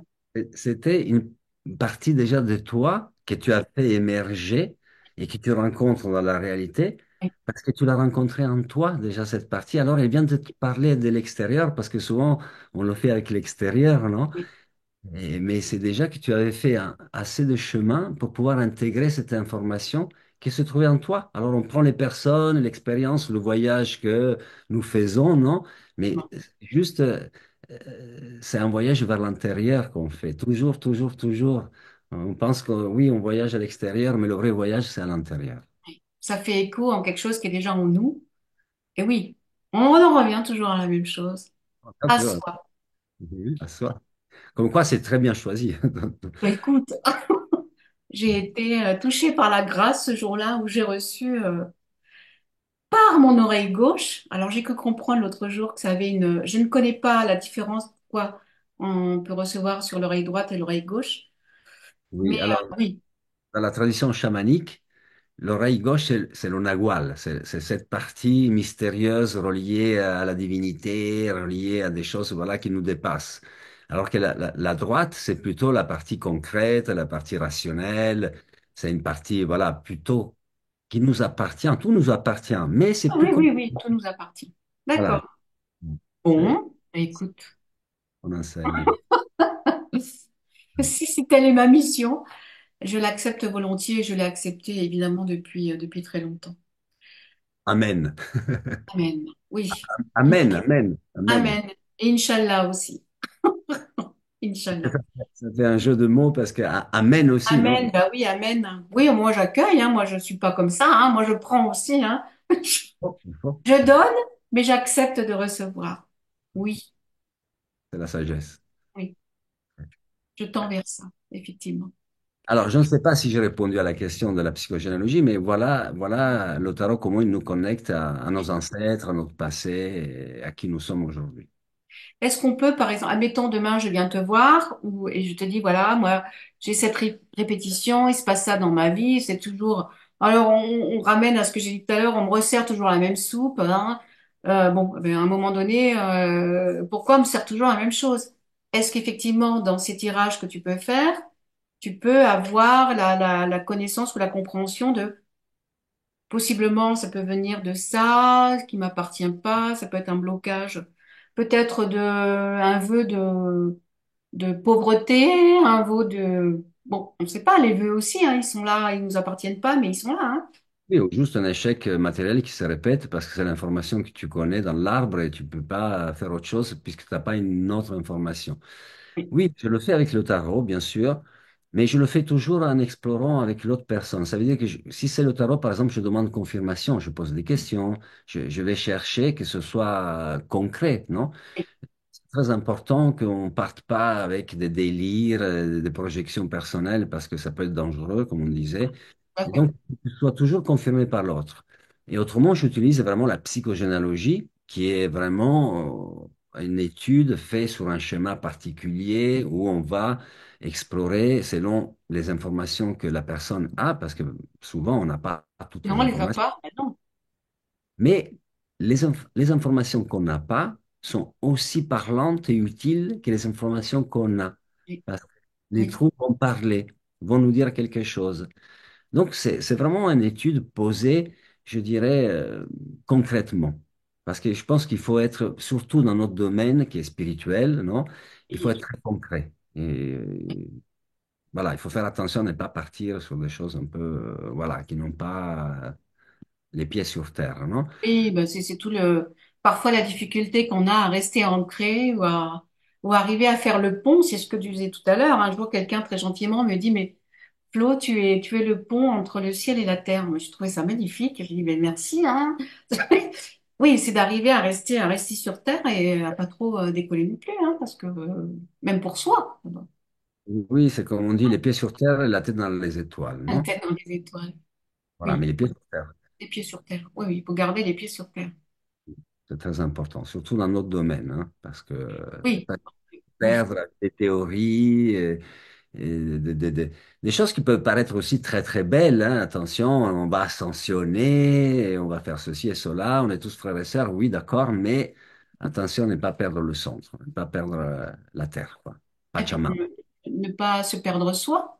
c'était une partie déjà de toi que tu as fait émerger et que tu rencontres dans la réalité, parce que tu l'as rencontrée en toi déjà cette partie. Alors elle vient de te parler de l'extérieur, parce que souvent on le fait avec l'extérieur, non? Oui, Mais c'est déjà que tu avais fait assez de chemin pour pouvoir intégrer cette information qui se trouvait en toi. Alors on prend les personnes, l'expérience, le voyage que nous faisons, non? Mais juste, c'est un voyage vers l'intérieur qu'on fait. Toujours, toujours, toujours. On pense que oui, on voyage à l'extérieur, mais le vrai voyage, c'est à l'intérieur. ça fait écho en quelque chose qui est déjà en nous. Et oui, on en revient toujours à la même chose, Ah, à tu vois, soi. oui, à soi. Comme quoi, c'est très bien choisi. Bah, écoute, j'ai été touchée par la grâce ce jour-là où j'ai reçu par mon oreille gauche. Alors j'ai cru comprendre l'autre jour que ça avait une... Je ne connais pas la différence pourquoi on peut recevoir sur l'oreille droite et l'oreille gauche. Mais Oui, alors, oui, dans la tradition chamanique, L'oreille gauche, c'est le nagual, c'est cette partie mystérieuse reliée à la divinité, reliée à des choses voilà, qui nous dépassent. Alors que la droite, c'est plutôt la partie concrète, la partie rationnelle, c'est une partie voilà, plutôt qui nous appartient, tout nous appartient, mais c'est Ah plus oui, comme oui, oui, tout nous appartient. voilà, D'accord. c'est Bon, écoute, on enseigne. si telle est ma mission, je l'accepte volontiers et je l'ai acceptée évidemment depuis très longtemps. Amen. Amen. Oui. Amen, amen, amen. Amen. Et Inch'Allah aussi. Ça Inch'Allah. ça fait un jeu de mots parce que amen aussi, non? Amen. Bah oui, Amen. Oui, moi j'accueille, hein. Moi je suis pas comme ça, hein. Moi je prends aussi, hein. Il faut. Je donne, mais j'accepte de recevoir. Oui, C'est la sagesse. oui. Je tends vers ça, effectivement. Alors, je ne sais pas si j'ai répondu à la question de la psychogénéalogie, mais voilà, voilà le tarot, comment il nous connecte à nos ancêtres, à notre passé et à qui nous sommes aujourd'hui. Est-ce qu'on peut, par exemple, admettons demain je viens te voir et je te dis voilà, moi j'ai cette répétition, il se passe ça dans ma vie, c'est toujours. Alors on ramène à ce que j'ai dit tout à l'heure, on me resserre toujours la même soupe, hein. Bon, ben, à un moment donné, pourquoi on me sert toujours la même chose? Est-ce qu'effectivement dans ces tirages que tu peux faire, tu peux avoir la connaissance ou la compréhension de possiblement, ça peut venir de ça, qui m'appartient pas, ça peut être un blocage, peut-être un vœu de pauvreté, un vœu de, bon, on ne sait pas, les vœux aussi, hein, ils sont là, ils nous appartiennent pas, mais ils sont là, hein. Oui, ou juste un échec matériel qui se répète parce que c'est l'information que tu connais dans l'arbre et tu peux pas faire autre chose puisque tu n'as pas une autre information. Oui, Oui, je le fais avec le tarot, bien sûr, mais je le fais toujours en explorant avec l'autre personne. Ça veut dire que si c'est le tarot, par exemple, je demande confirmation, je pose des questions, je vais chercher que ce soit concret, non? oui, C'est très important qu'on ne parte pas avec des délires, des projections personnelles, parce que ça peut être dangereux, comme on disait. tout à Et fait. donc, que ce soit toujours confirmé par l'autre. Et autrement, j'utilise vraiment la psychogénéalogie, qui est vraiment une étude faite sur un schéma particulier où on va explorer selon les informations que la personne a, parce que souvent, on n'a pas toutes Non, les on les a informations. pas, ben non. Mais les informations qu'on n'a pas sont aussi parlantes et utiles que les informations qu'on a. Oui, Parce que les oui. trous vont parler, vont nous dire quelque chose. Donc, c'est vraiment une étude posée, je dirais, concrètement. Parce que je pense qu'il faut être, surtout dans notre domaine qui est spirituel, non? Il faut être très concret. Et voilà, il faut faire attention à ne pas partir sur des choses un peu, voilà, qui n'ont pas les pieds sur terre, non? Oui, ben c'est tout le, parfois la difficulté qu'on a à rester ancré ou arriver à faire le pont, c'est ce que tu disais tout à l'heure. Un jour, quelqu'un très gentiment me dit, mais Flo, tu es le pont entre le ciel et la terre. Moi, je trouvais ça magnifique. Je dis, mais merci, hein. Oui, c'est d'arriver à rester sur terre et à pas trop décoller non plus, hein, parce que même pour soi, Oui, c'est comme on dit, les pieds sur terre et la tête dans les étoiles, la non? tête dans les étoiles. Voilà, Oui, mais les pieds sur terre, les pieds sur terre. Oui, oui, il faut garder les pieds sur terre. c'est très important, surtout dans notre domaine, hein, parce que Oui, pas oui. perdre des théories, et des choses qui peuvent paraître aussi très très belles, hein. Attention, on va ascensionner, et on va faire ceci et cela, on est tous frères et sœurs, oui, d'accord, mais attention à ne pas perdre le centre, ne pas perdre la terre, quoi. Et puis, Pachamama, ne pas se perdre soi.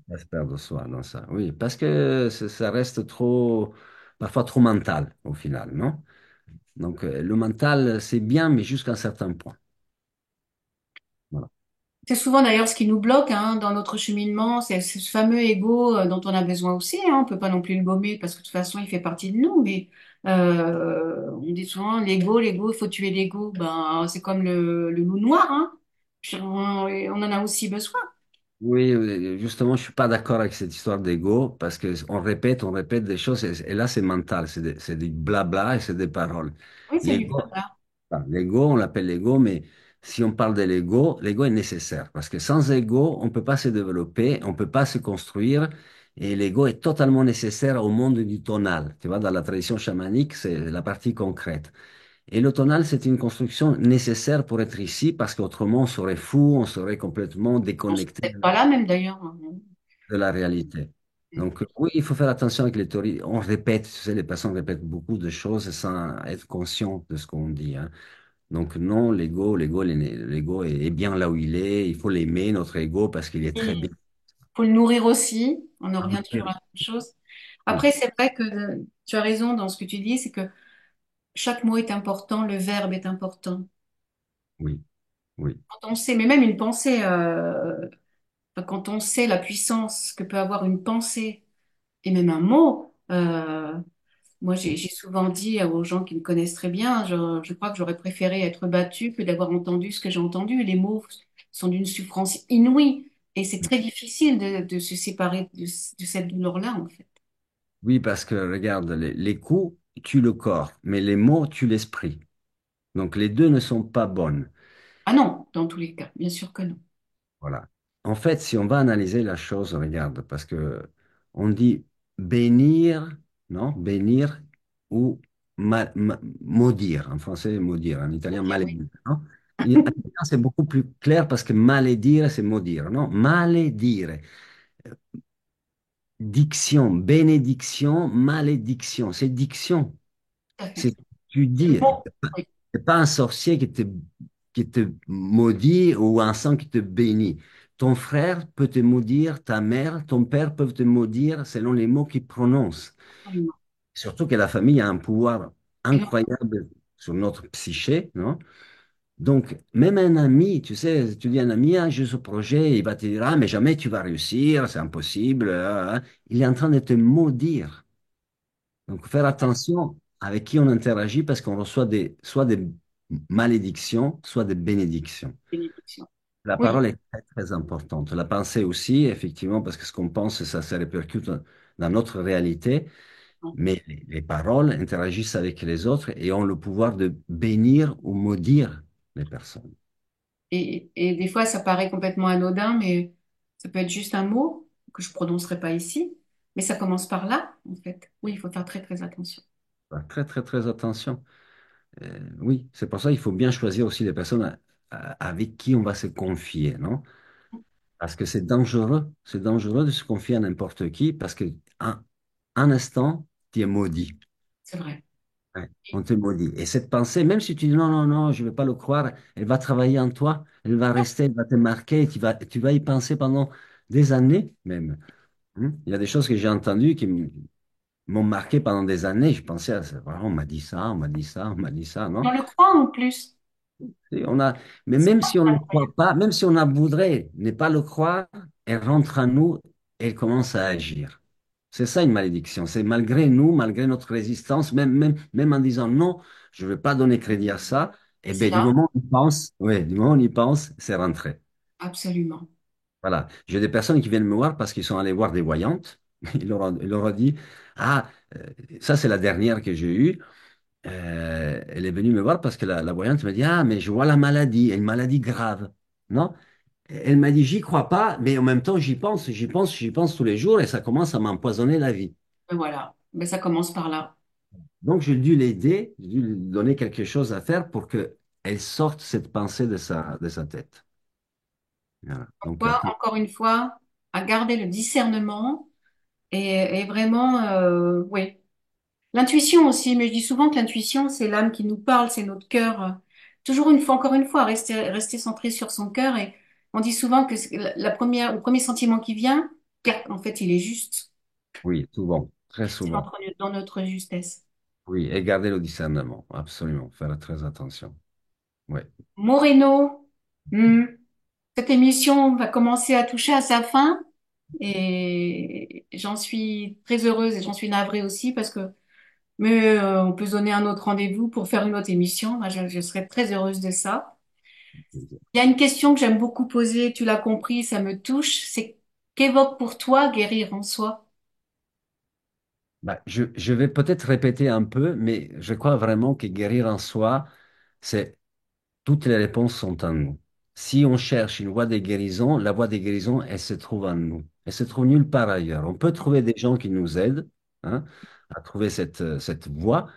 ne pas se perdre soi dans ça. Oui, parce que ça reste trop, parfois trop mental au final, non? Donc, le mental, c'est bien, mais jusqu'à un certain point. Voilà. C'est souvent d'ailleurs ce qui nous bloque hein, dans notre cheminement, c'est ce fameux ego dont on a besoin aussi. Hein. On peut pas non plus le gommer parce que de toute façon il fait partie de nous. Mais on dit souvent l'ego, il faut tuer l'ego. Ben c'est comme le loup noir. Hein. On en a aussi besoin. Oui, justement, je suis pas d'accord avec cette histoire d'ego parce que on répète des choses et là, c'est mental, c'est du blabla et c'est des paroles. Oui, c'est du L'ego, blabla. l'ego, on l'appelle l'ego, mais si on parle de l'ego, l'ego est nécessaire parce que sans ego, on peut pas se développer, on peut pas se construire et l'ego est totalement nécessaire au monde du tonal. Tu vois, dans la tradition chamanique, c'est la partie concrète. Et le tonal, c'est une construction nécessaire pour être ici parce qu'autrement, on serait fou, on serait complètement Non, c'est déconnecté peut-être pas là même d'ailleurs. Hein. de la réalité. Donc, oui, il faut faire attention avec les théories. On répète, tu sais, les personnes répètent beaucoup de choses sans être conscient de ce qu'on dit, hein. Donc, non, l'ego est bien là où il est. Il faut l'aimer, notre ego, parce qu'il est très Il bien. faut le nourrir aussi. On en Ah, revient oui, toujours à la même chose. oui, Après, c'est vrai que tu as raison dans ce que tu dis, c'est que chaque mot est important, le verbe est important. oui, oui. Quand on sait, mais même une pensée, enfin, quand on sait la puissance que peut avoir une pensée et même un mot, moi j'ai souvent dit aux gens qui me connaissent très bien, je crois que j'aurais préféré être battue que d'avoir entendu ce que j'ai entendu. Les mots sont d'une souffrance inouïe et c'est très difficile de se séparer de cette douleur-là en fait. Oui, parce que regarde, les coups tuent le corps, mais les mots tuent l'esprit. Donc, les deux ne sont pas bonnes. Ah non, dans tous les cas, bien sûr que non. Voilà. En fait, si on va analyser la chose, regarde, parce que on dit bénir, non? Bénir ou maudire. En français, maudire. En Faut italien, dire oui. maledire, non? En italien, c'est beaucoup plus clair parce que maledire, c'est maudire, non? Maledire. Diction, bénédiction, malédiction. C'est diction. Tout à fait. C'est tu Le dis. mot, oui, C'est pas un sorcier qui te maudit ou un saint qui te bénit. Ton frère peut te maudire, ta mère, ton père peuvent te maudire selon les mots qu'ils prononcent. absolument. Surtout que la famille a un pouvoir Et non, incroyable sur notre psyché, non? Donc, même un ami, tu sais, tu dis à un ami, ah, j'ai ce projet, il va te dire, ah, mais jamais tu vas réussir, c'est impossible, il est en train de te maudire. Donc, faire attention avec qui on interagit parce qu'on reçoit soit des malédictions, soit des bénédictions. bénédiction. La Oui. parole est très, très importante. La pensée aussi, effectivement, parce que ce qu'on pense, ça se répercute dans notre réalité. Mais les paroles interagissent avec les autres et ont le pouvoir de bénir ou maudire les personnes. Et des fois, ça paraît complètement anodin, mais ça peut être juste un mot que je prononcerai pas ici. Mais ça commence par là, en fait. Oui, il faut faire très, très attention. Faire très, très, très attention. Oui, c'est pour ça qu'il faut bien choisir aussi les personnes avec qui on va se confier, non? Parce que c'est dangereux de se confier à n'importe qui parce que un instant, tu es maudit. C'est vrai. Ouais, on te maudit. Et cette pensée, même si tu dis non, non, non, je ne vais pas le croire, elle va travailler en toi, elle va rester, elle va te marquer, tu vas y penser pendant des années même. Hein. Il y a des choses que j'ai entendues qui m'ont marqué pendant des années. Je pensais, à ça, voilà, on m'a dit ça, on m'a dit ça, on m'a dit ça, non? On le croit en plus. Et mais C'est même pas si on ne le incroyable. croit pas, même si on a voudrait ne pas le croire, elle rentre en nous et elle commence à agir. C'est ça une malédiction. C'est malgré nous, malgré notre résistance, même en disant non, je ne vais pas donner crédit à ça, et C'est bien du là, moment où on y pense, ouais, du moment où on y pense, c'est rentré. absolument. Voilà. J'ai des personnes qui viennent me voir parce qu'ils sont allés voir des voyantes. Il leur a dit, ah, euh, ça c'est la dernière que j'ai eue. Elle est venue me voir parce que la voyante m'a dit, ah, mais je vois la maladie, une maladie grave. Non? Elle m'a dit, j'y crois pas, mais en même temps, j'y pense tous les jours et ça commence à m'empoisonner la vie. Et voilà. Mais ça commence par là. Donc, j'ai dû l'aider, j'ai dû lui donner quelque chose à faire pour qu'elle sorte cette pensée de sa tête. Voilà. Donc, Quoi, encore une fois, à garder le discernement et vraiment, oui. L'intuition aussi, mais je dis souvent que l'intuition, c'est l'âme qui nous parle, c'est notre cœur. Toujours une fois, encore une fois, rester centré sur son cœur. Et on dit souvent que le premier sentiment qui vient, en fait, il est juste. oui, souvent, très C'est souvent. dans notre justesse. Oui, et garder le discernement, absolument, faire très attention. Oui. Moreno, hmm, cette émission va commencer à toucher à sa fin et j'en suis très heureuse et j'en suis navrée aussi parce que mais on peut se donner un autre rendez-vous pour faire une autre émission. Moi, je serais très heureuse de ça. Il y a une question que j'aime beaucoup poser, tu l'as compris, ça me touche, c'est qu'évoque pour toi guérir en soi? Bah, je vais peut-être répéter un peu, mais je crois vraiment que guérir en soi, c'est toutes les réponses sont en nous. Si on cherche une voie de guérison, la voie de guérison, elle se trouve en nous. Elle se trouve nulle part ailleurs. On peut trouver des gens qui nous aident, hein, à trouver cette voie,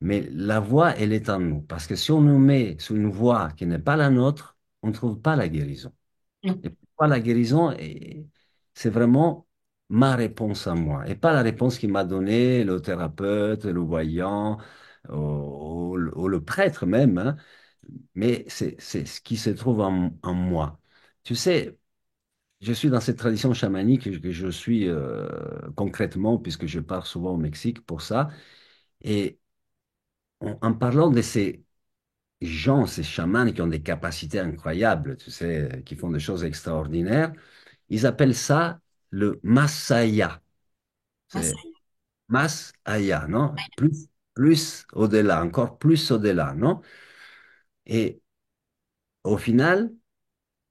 mais la voie, elle est en nous. Parce que si on nous met sur une voie qui n'est pas la nôtre, on ne trouve pas la guérison. Non. Et pourquoi la guérison, c'est vraiment ma réponse à moi et pas la réponse qu'il m'a donnée le thérapeute, le voyant ou le prêtre même, hein, mais c'est ce qui se trouve en moi. Tu sais, je suis dans cette tradition chamanique que je suis concrètement, puisque je pars souvent au Mexique pour ça. Et en parlant de ces gens, ces chamans qui ont des capacités incroyables, tu sais, qui font des choses extraordinaires, ils appellent ça le Masaya. Ah, ça C'est Masaya, non? Plus au-delà, encore plus au-delà, non? Et au final,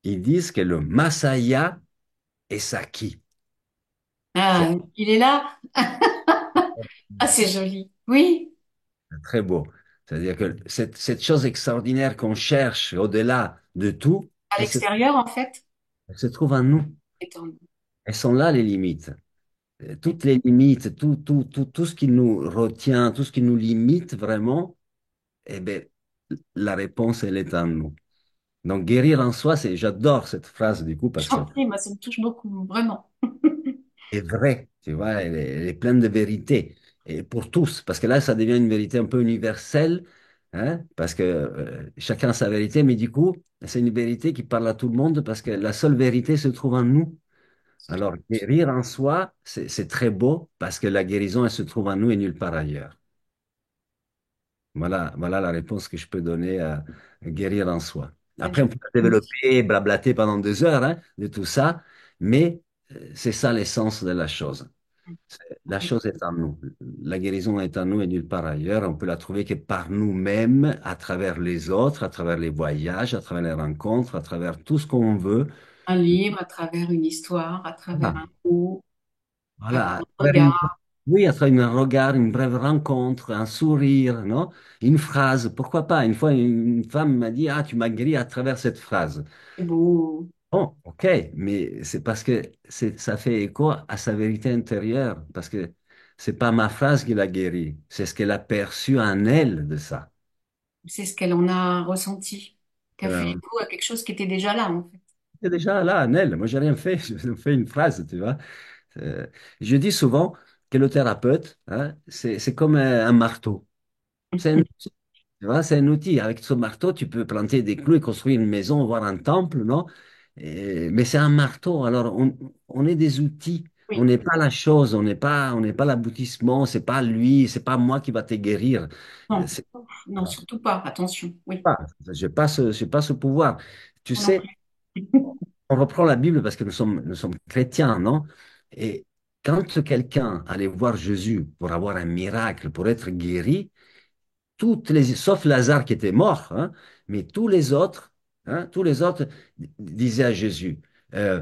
ils disent que le Masaya est Saki. C'est Ah, il est là. Ah, c'est joli. Oui, très beau. C'est-à-dire que cette chose extraordinaire qu'on cherche au-delà de tout, à l'extérieur, en fait. elle se trouve en nous. Étant- Elles sont là, les limites. Toutes les limites, tout ce qui nous retient, tout ce qui nous limite vraiment, eh bien, la réponse, elle est en nous. Donc, guérir en soi, j'adore cette phrase du coup parce que J'en prie, moi, ça me touche beaucoup, vraiment. est vrai, tu vois, elle est pleine de vérité. Et pour tous, parce que là, ça devient une vérité un peu universelle, hein, parce que chacun a sa vérité, mais du coup, c'est une vérité qui parle à tout le monde parce que la seule vérité se trouve en nous. Alors, guérir en soi, c'est très beau parce que la guérison, elle se trouve en nous et nulle part ailleurs. Voilà la réponse que je peux donner à guérir en soi. Après, on peut développer, blablater pendant 2 heures, hein, de tout ça, mais c'est ça l'essence de la chose. La chose est en nous. La guérison est en nous et nulle part ailleurs. On peut la trouver que par nous-mêmes, à travers les autres, à travers les voyages, à travers les rencontres, à travers tout ce qu'on veut. Un livre, à travers une histoire, à travers Voilà. un mot, à travers Voilà. À un travers une- regard. Oui, à travers un regard, une brève rencontre, un sourire, non? Une phrase, pourquoi pas? Une fois, une femme m'a dit, ah, tu m'as guéri à travers cette phrase. C'est beau. Bon, ok, mais c'est parce que ça fait écho à sa vérité intérieure, parce que c'est pas ma phrase qui l'a guérie, c'est ce qu'elle a perçu en elle de ça. C'est ce qu'elle en a ressenti, qui a fait Euh, écho à quelque chose qui était déjà là, en fait. c'est déjà là en elle. Moi, j'ai rien fait, je fais une phrase, tu vois. Euh, je dis souvent que le thérapeute, hein, c'est comme un marteau. C'est un Tu vois, c'est un outil. Avec ce marteau, tu peux planter des clous et construire une maison, voire un temple, non? Mais c'est un marteau. Alors, on est des outils. On Oui. n'est pas la chose. On n'est pas l'aboutissement. C'est pas lui. C'est pas moi qui va te guérir. Non, C'est non, surtout pas. Attention. Oui. pas. J'ai pas ce pouvoir. Tu Moi non sais, plus. on reprend la Bible parce que nous sommes chrétiens, non? Et quand quelqu'un allait voir Jésus pour avoir un miracle, pour être guéri, sauf Lazare qui était mort, hein, mais tous les autres disaient à Jésus, euh,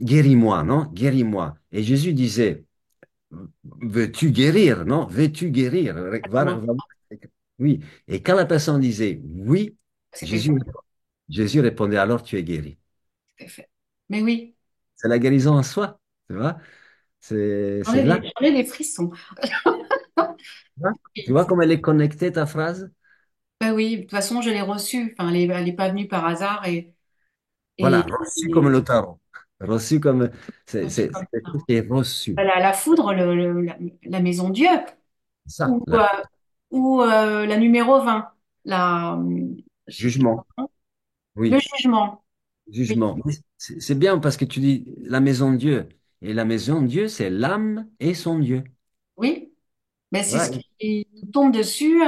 guéris-moi, non? Guéris-moi. Et Jésus disait, veux-tu guérir, non? Veux-tu guérir? Exactement. Oui. Et quand la personne disait oui, C'est Jésus, quelqu'un Jésus répondait, alors tu es guéri. qui a fait. Mais oui, C'est la guérison en soi, tu vois? C'est là. j'en ai des frissons. Tu vois. Tu Oui. vois comme elle est connectée, ta phrase? Ben oui, de toute façon, je l'ai reçue. Enfin, elle est pas venue par hasard Voilà, et, reçu comme et le tarot. Reçu comme. C'est reçue c'est- comme c'est quelque ça. chose qui est reçu. La foudre, la maison Dieu, Ça, ou, euh, ou la numéro 20, je sais plus jugement. comment. Le Oui, jugement. Oui, jugement. Mais c'est bien parce que tu dis la maison de Dieu. Et la maison de Dieu, c'est l'âme et son Dieu. oui. Ben, c'est ce Ouais, qui nous tombe dessus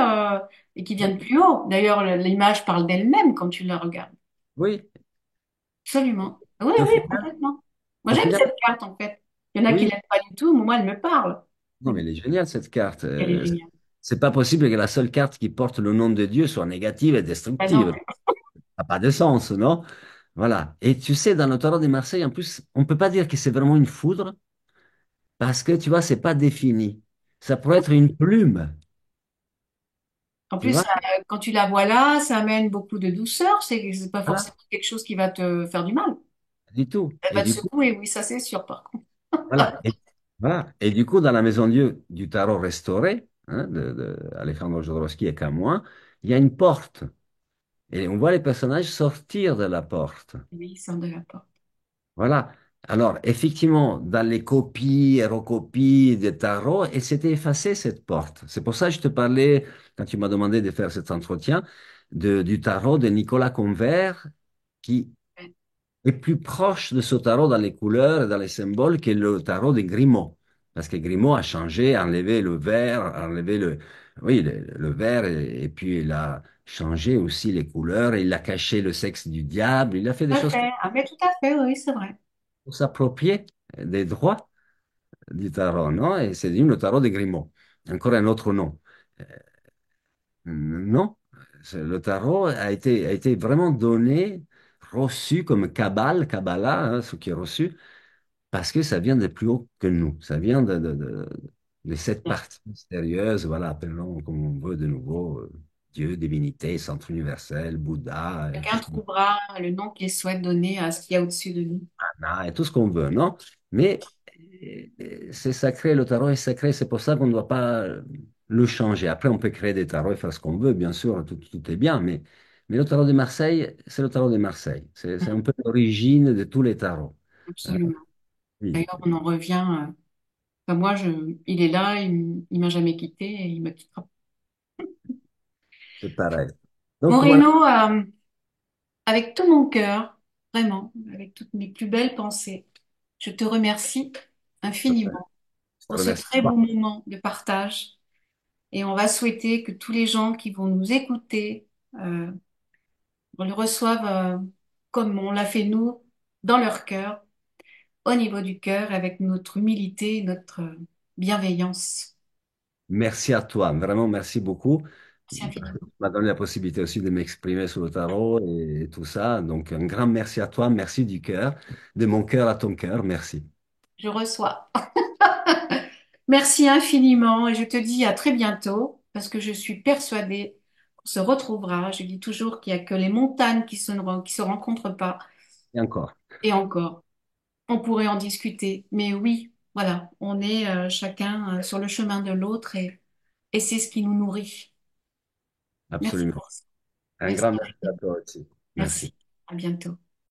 et qui vient de plus haut. D'ailleurs, l'image parle d'elle-même quand tu la regardes. oui. Absolument. Oui, Et au oui, final, complètement. Moi, au j'aime final, cette carte, en fait. Il y en a qui oui. l'aiment pas du tout, mais moi, elle me parle. Non, mais elle est géniale, cette carte. Elle est géniale. C'est pas possible que la seule carte qui porte le nom de Dieu soit négative et Ben non, destructive. Ça n'a pas de sens, non? Voilà. Et tu sais, dans le tarot de Marseille, en plus, on ne peut pas dire que c'est vraiment une foudre parce que, tu vois, c'est pas défini. Ça pourrait être une plume, en tu plus, vois? quand tu la vois là, ça amène beaucoup de douceur. C'est pas Voilà, forcément quelque chose qui va te faire du mal. du tout. Elle Et va te du coup, secouer, oui, ça c'est sûr, par contre. voilà. Voilà. Et du coup, dans la maison Dieu du tarot restauré, hein, de Alejandro Jodorowsky et Camoin, il y a une porte. Et on voit les personnages sortir de la porte. Oui, ça de la porte. Voilà. Alors, effectivement, dans les copies et recopies des tarots, elle s'était effacée, cette porte. C'est pour ça que je te parlais, quand tu m'as demandé de faire cet entretien, du tarot de Nicolas Convert, qui est plus proche de ce tarot dans les couleurs et dans les symboles que le tarot de Grimaud. Parce que Grimaud a changé, enlevé le vert, enlevé oui, le vert, et puis il a changé aussi les couleurs, et il a caché le sexe du diable, il a fait des Tout à choses fait. Ah, mais tout à fait, oui, c'est vrai. pour s'approprier des droits du tarot, non? Et c'est devenu le tarot de Grimaud. Encore un autre nom. Non, le tarot a été vraiment donné, reçu comme Kabbale, Kabbalah, hein, ce qui est reçu, parce que ça vient de plus haut que nous. Ça vient de cette Bien. partie mystérieuse, voilà, appelons comme on veut de nouveau, Dieu, divinité, centre universel, Bouddha, et tout Chacun ce qu'on trouvera le nom qu'il souhaite donner à ce qu'il y a au-dessus de nous. a, et tout ce qu'on veut, non? Mais c'est sacré, le tarot est sacré, c'est pour ça qu'on ne doit pas le changer. Après, on peut créer des tarots et faire ce qu'on veut, bien sûr, tout est bien, mais le tarot de Marseille, c'est le tarot de Marseille. C'est un Mm, peu l'origine de tous les tarots. Hein? absolument. Oui, D'ailleurs, on en revient. Enfin, moi, il est là, il m'a jamais quitté et il me quittera pas. c'est pareil. Donc voilà, Moreno, avec tout mon cœur, vraiment, avec toutes mes plus belles pensées, je te remercie infiniment je te pour ce remercie. très beau moment de partage. Et on va souhaiter que tous les gens qui vont nous écouter euh, le reçoivent comme on l'a fait nous, dans leur cœur, au niveau du cœur, avec notre humilité, notre bienveillance. Merci à toi, vraiment merci beaucoup. Merci Parce que infiniment. tu m'as donné la possibilité aussi de m'exprimer sur le tarot et tout ça. Donc un grand merci à toi, merci du cœur, de mon cœur à ton cœur, merci. Je reçois. Merci infiniment et je te dis à très bientôt parce que je suis persuadée qu'on se retrouvera. Je dis toujours qu'il n'y a que les montagnes qui se rencontrent pas. Et encore, Et encore, on pourrait en discuter. Mais oui, voilà, on est chacun sur le chemin de l'autre et c'est ce qui nous nourrit. Merci absolument. pour ça. Un Merci grand merci à infiniment. toi aussi. Merci. Merci. À bientôt.